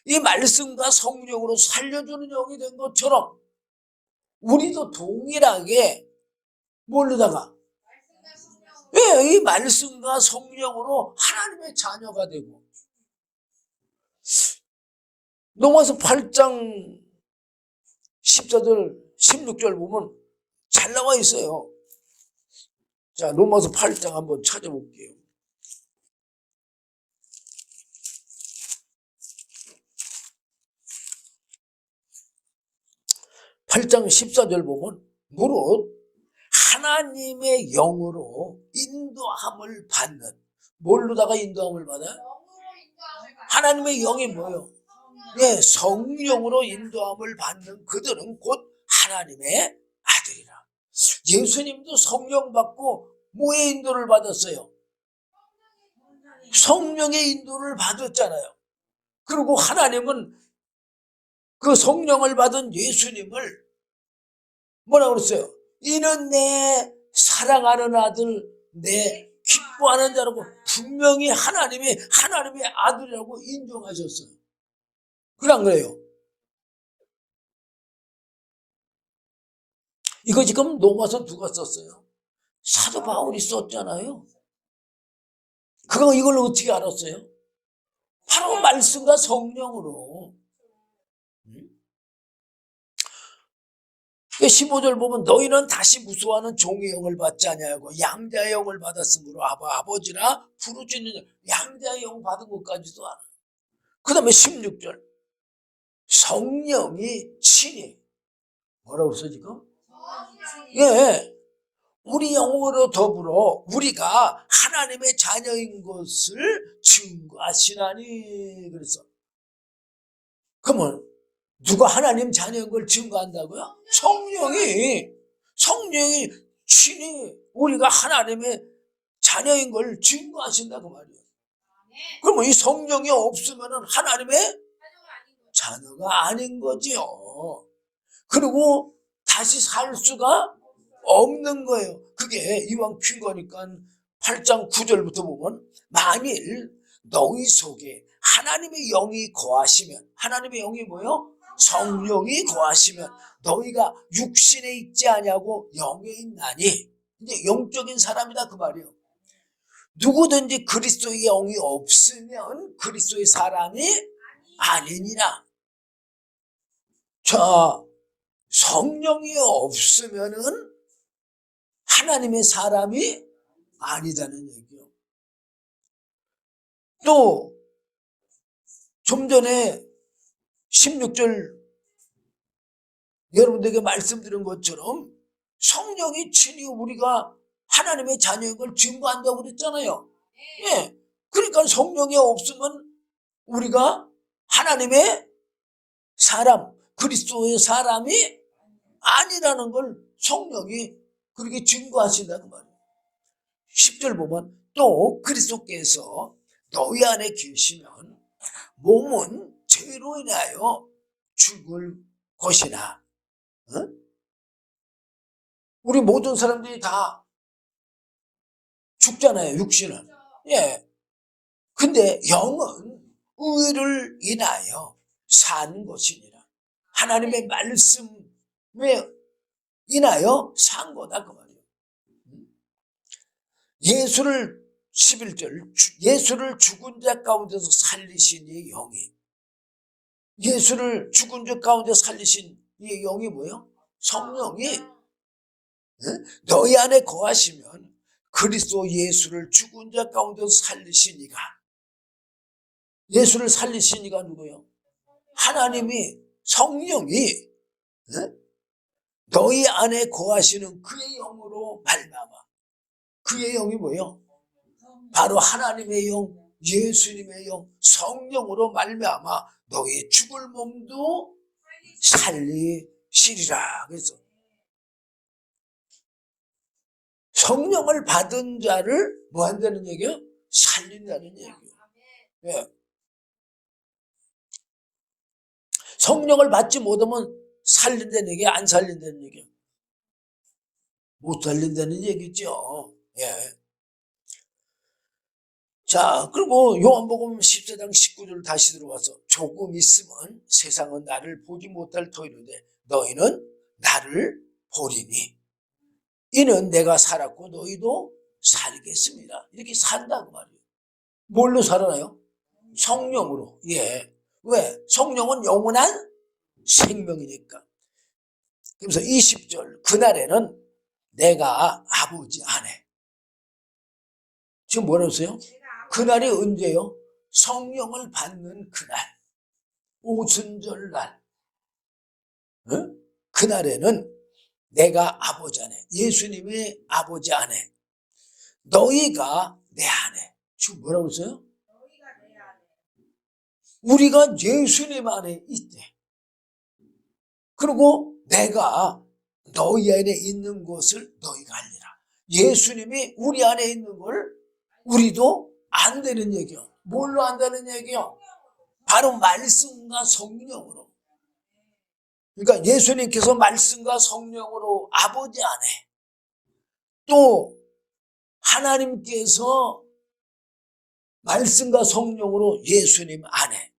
S1: 이 말씀과 성령으로 살려주는 영이 된 것처럼 우리도 동일하게 뭘로다가
S2: 말씀과 성령으로.
S1: 예, 이 말씀과 성령으로 하나님의 자녀가 되고 로마서 8장 14절 16절 보면 잘 나와 있어요. 자, 로마서 8장 한번 찾아볼게요. 8장 14절 보면 무릇 하나님의 영으로 인도함을 받는 뭘로다가 인도함을 받아요?
S2: 영으로 인도함을 받는.
S1: 하나님의 영이 뭐예요? 예, 성령으로 인도함을 받는 그들은 곧 하나님의 아들이라. 예수님도 성령 받고 뭐의 인도를 받았어요? 성령의 인도를 받았잖아요. 그리고 하나님은 그 성령을 받은 예수님을 뭐라고 그랬어요? 이는 내 사랑하는 아들, 내 기뻐하는 자라고 분명히 하나님의 아들이라고 인정하셨어요. 그런 거예요. 이거 지금 로마서 누가 썼어요? 사도 바울이 썼잖아요. 이걸 어떻게 알았어요? 바로 말씀과 성령으로. 15절 보면 너희는 다시 무수하는 종의 영을 받지 아니하고 양자의 영을 받았으므로 아버지라 부르짖는 양자의 영 받은 것까지도 알아. 그 다음에 16절 성령이 친히 뭐라고 써 지금? 예, 우리 영으로 더불어 우리가 하나님의 자녀인 것을 증거하시나니. 그래서 그러면 누가 하나님 자녀인 걸 증거한다고요? 성령이 친히 우리가 하나님의 자녀인 걸 증거하신다고 말이에요. 그러면 이 성령이 없으면 하나님의 자녀가 아닌 거지요. 그리고 다시 살 수가 없는 거예요. 그게 이왕 핀 거니까 8장 9절부터 보면 만일 너희 속에 하나님의 영이 거하시면, 하나님의 영이 뭐예요? 성령이 거하시면 너희가 육신에 있지 아니하고 영에 있나니. 이제 영적인 사람이다 그 말이에요. 누구든지 그리스도의 영이 없으면 그리스도의 사람이 아니니라. 자, 성령이 없으면은 하나님의 사람이 아니다는 얘기요. 또 좀 전에 16절 여러분들에게 말씀드린 것처럼 성령이 친히 우리가 하나님의 자녀인 걸 증거한다고 그랬잖아요. 예. 그러니까 성령이 없으면 우리가 하나님의 사람, 그리스도의 사람이 아니라는 걸 성령이 그렇게 증거하신다는 말이에요. 10절 보면 또 그리스도께서 너희 안에 계시면 몸은 죄로 인하여 죽을 것이나. 응? 우리 모든 사람들이 다 죽잖아요, 육신은. 예. 근데 영은 의를 인하여 산 것이니라. 하나님의 말씀에 인하여 산 거다 그 말이에요. 예수를 11절 예수를 죽은 자 가운데서 살리신 이 영이, 예수를 죽은 자 가운데 살리신 이 영이 뭐예요? 성령이 너희 안에 거하시면 그리스도 예수를 죽은 자 가운데서 살리신 이가, 예수를 살리신 이가 누구예요? 하나님이, 성령이 너희 안에 거하시는 그의 영으로 말미암아. 그의 영이 뭐예요? 바로 하나님의 영, 예수님의 영, 성령으로 말미암아 너희 죽을 몸도 살리시리라. 그래서 성령을 받은 자를 뭐 한다는 얘기예요? 살린다는 얘기예요. 예. 성령을 받지 못하면 살린다는 얘기야, 안 살린다는 얘기야? 못 살린다는 얘기죠. 예. 자, 그리고 요한복음 14장 19절 다시 들어와서 조금 있으면 세상은 나를 보지 못할 터이로되 너희는 나를 보리니 이는 내가 살았고 너희도 살겠습니다. 이렇게 산다고 말이에요. 뭘로 살아나요? 성령으로. 예. 왜? 성령은 영원한 생명이니까. 그래서 20절 그날에는 내가 아버지 안에, 지금 뭐라고 했어요? 그날이 언제요? 성령을 받는 그날, 오순절날. 그날에는 내가 아버지 안에, 예수님의 아버지 안에, 너희가 내 안에. 지금 뭐라고 했어요? 우리가 예수님 안에 있대. 그리고 내가 너희 안에 있는 것을 너희가 알리라. 예수님이 우리 안에 있는 걸 우리도 안다는 얘기요. 뭘로 안다는 얘기요? 바로 말씀과 성령으로. 그러니까 예수님께서 말씀과 성령으로 아버지 안에, 또 하나님께서 말씀과 성령으로 예수님 안에,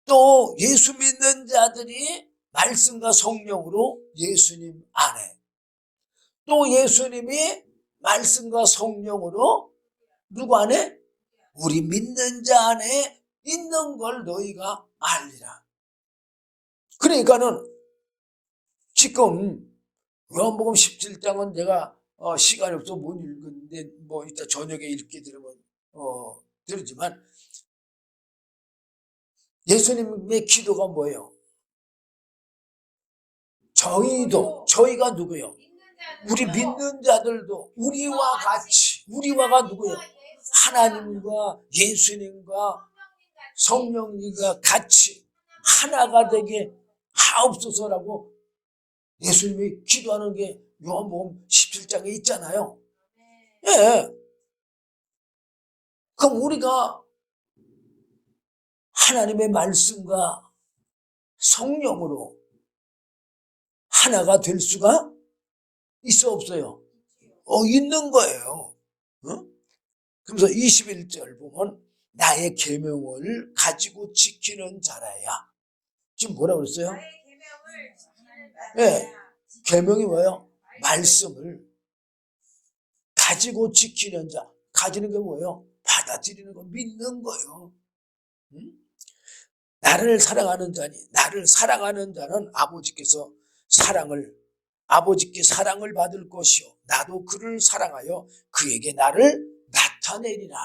S1: 또 예수 믿는 자들이 말씀과 성령으로 예수님 안에, 또 예수님이 말씀과 성령으로 누구 안에? 우리 믿는 자 안에 있는 걸 너희가 알리라. 그러니까는 지금 요한복음 17장은 내가 시간이 없어서 못 읽었는데 뭐 이따 저녁에 읽게 되면 들지만, 예수님의 기도가 뭐예요? 저희가 누구예요? 우리 믿는 자들도 우리와 같이, 우리와가 누구예요? 하나님과 예수님과 성령님과 같이 하나가 되게 하옵소서라고 예수님이 기도하는 게 요한복음 17장에 있잖아요. 예. 그럼 우리가 하나님의 말씀과 성령으로 하나가 될 수가 있어 없어요? 있는 거예요. 그래서 21절 보면 나의 계명을 가지고 지키는 자라야. 지금 뭐라고 그랬어요? 예, 계명이 뭐예요? 말씀을 가지고 지키는 자. 가지는 게 뭐예요? 받아들이는 거, 믿는 거예요. 나를 사랑하는 자니, 나를 사랑하는 자는 아버지께 사랑을 받을 것이요 나도 그를 사랑하여 그에게 나를 나타내리라.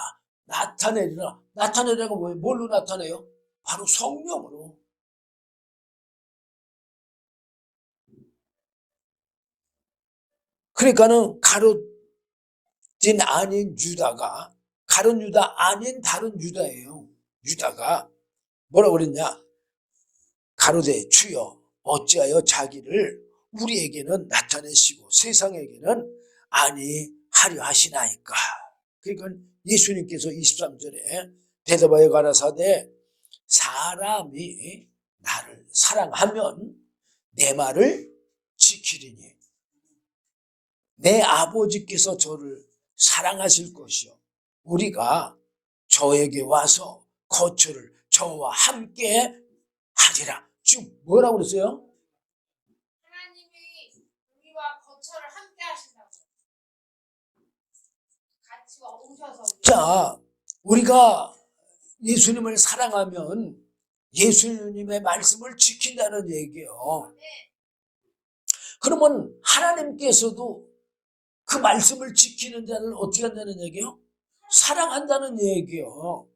S1: 나타내리라가 뭐예요? 뭘로 나타내요? 바로 성령으로. 그러니까는 가룟 아닌 유다가, 가룟 유다 아닌 다른 유다예요. 유다가 뭐라고 그랬냐? 가로되 주여 어찌하여 자기를 우리에게는 나타내시고 세상에게는 아니하려 하시나이까. 그러니까 예수님께서 23절에 대답하여 가라사대 사람이 나를 사랑하면 내 말을 지키리니 내 아버지께서 저를 사랑하실 것이요 우리가 저에게 와서 거처를 저와 함께 하리라. 지금 뭐라고 그랬어요?
S2: 하나님이 우리와 거처를 함께 하신다고. 같이 오셔서.
S1: 자, 우리가 예수님을 사랑하면 예수님의 말씀을 지킨다는 얘기예요. 그러면 하나님께서도 그 말씀을 지키는 자를 어떻게 한다는 얘기예요? 사랑한다는 얘기예요.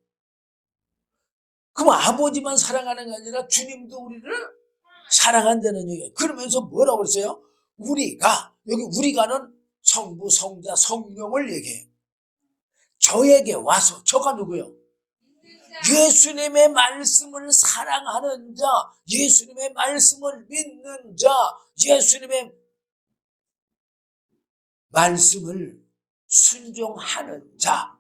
S1: 그럼 아버지만 사랑하는 게 아니라 주님도 우리를 사랑한다는 얘기예요. 그러면서 뭐라고 그랬어요? 우리가, 여기 우리가는 성부, 성자, 성령을 얘기해요. 저에게 와서, 저가 누구요? 예수님의 말씀을 사랑하는 자, 예수님의 말씀을 믿는 자, 예수님의 말씀을 순종하는 자,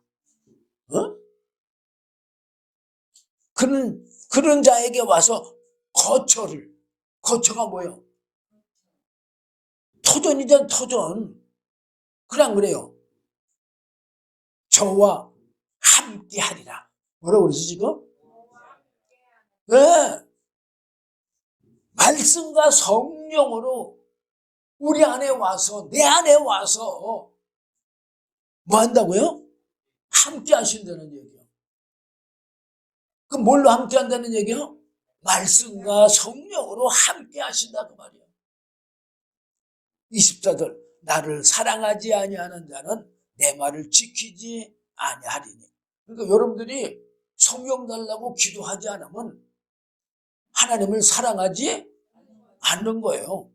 S1: 그런 자에게 와서 거처가 뭐예요? 터전이잖아, 터전. 그냥 그래요. 저와 함께 하리라. 뭐라고 그랬어, 지금? 네. 말씀과 성령으로 우리 안에 와서, 내 안에 와서, 뭐 한다고요? 함께 하신다는 얘기예요. 그럼 뭘로 함께 한다는 얘기예요? 말씀과 성령으로 함께 하신다, 그 말이에요. 24절, 나를 사랑하지 아니하는 자는 내 말을 지키지 아니하리니. 그러니까 여러분들이 성령 달라고 기도하지 않으면 하나님을 사랑하지 않는 거예요.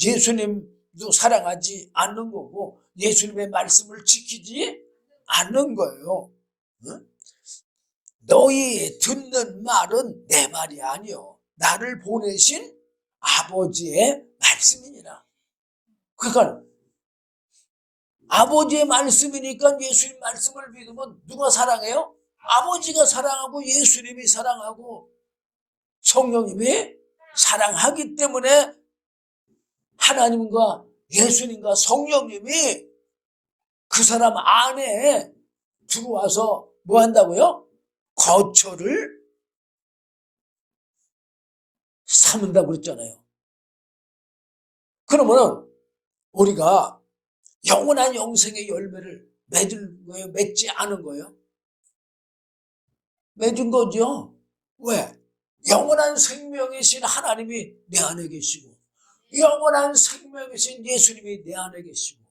S1: 예수님도 사랑하지 않는 거고 예수님의 말씀을 지키지 않는 거예요. 응? 너희 듣는 말은 내 말이 아니요 나를 보내신 아버지의 말씀이니라. 그러니까 아버지의 말씀이니까 예수님 말씀을 믿으면 누가 사랑해요? 아버지가 사랑하고 예수님이 사랑하고 성령님이 사랑하기 때문에 하나님과 예수님과 성령님이 그 사람 안에 들어와서 뭐 한다고요? 거처를 삼는다고 그랬잖아요. 그러면은 우리가 영원한 영생의 열매를 맺을 거예요? 맺지 않은 거예요? 맺은 거죠. 왜? 영원한 생명이신 하나님이 내 안에 계시고 영원한 생명이신 예수님이 내 안에 계시고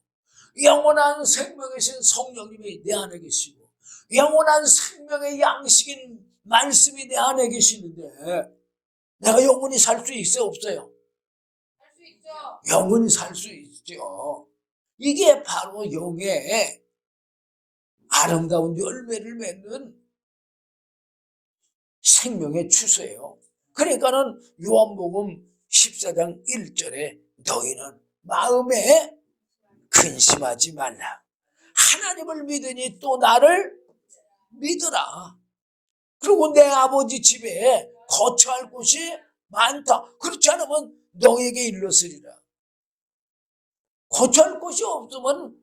S1: 영원한 생명이신 성령님이 내 안에 계시고 영원한 생명의 양식인 말씀이 내 안에 계시는데 내가 영원히 살 수 있어요? 없어요?
S2: 할 수 있죠.
S1: 영원히 살 수 있죠. 이게 바로 영의 아름다운 열매를 맺는 생명의 추수예요. 그러니까는 요한복음 14장 1절에 너희는 마음에 근심하지 말라. 하나님을 믿으니 또 나를 믿으라. 그리고 내 아버지 집에 거처할 곳이 많다. 그렇지 않으면 너에게 일렀으리라. 거처할 곳이 없으면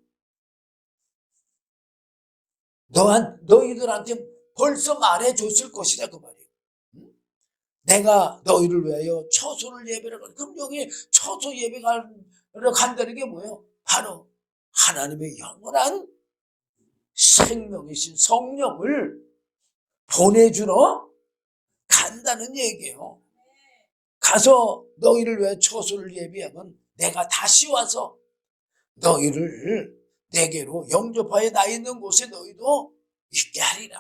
S1: 너희들한테 벌써 말해줬을 것이다 그 말이에요. 내가 너희를 위하여 처소를 예배를 가. 그럼 여기 처소 예배를 간다는 게 뭐예요? 바로 하나님의 영원한 생명이신 성령을 보내주러 간다는 얘기예요. 가서 너희를 위해 처소를 예비하면 내가 다시 와서 너희를 내게로 영접하여 나 있는 곳에 너희도 있게 하리라.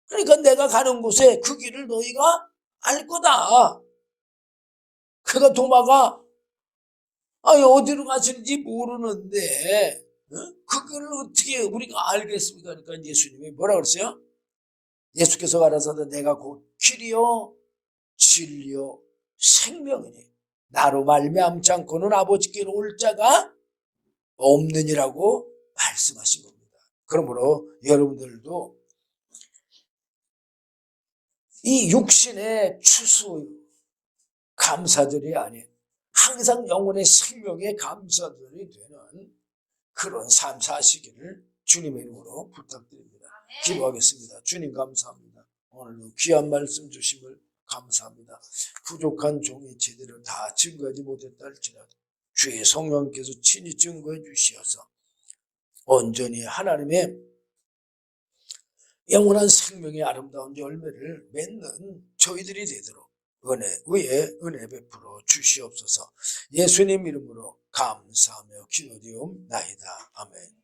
S1: 그러니까 내가 가는 곳에 그 길을 너희가 알 거다. 그가 도마가 어디로 가시는지 모르는데 그걸 어떻게 우리가 알겠습니까? 그러니까 예수님이 뭐라 그랬어요? 예수께서 가라사대 내가 곧 길이요 진리요 생명이니 나로 말미암지 않고는 아버지께로 올 자가 없느니라고 말씀하신 겁니다. 그러므로 여러분들도 이 육신의 추수 감사절이 아닌 항상 영혼의 생명의 감사절이 되는 그런 삶 사시기를 주님의 이름으로 부탁드립니다. 기도하겠습니다. 주님 감사합니다. 오늘도 귀한 말씀 주심을 감사합니다. 부족한 종이 제대로 다 증거하지 못했다 할지라도 주의 성령께서 친히 증거해 주시어서 온전히 하나님의 영원한 생명의 아름다운 열매를 맺는 저희들이 되도록 은혜 위에 은혜 베풀어 주시옵소서. 예수님 이름으로 감사하며 기도드리옵나이다. 아멘.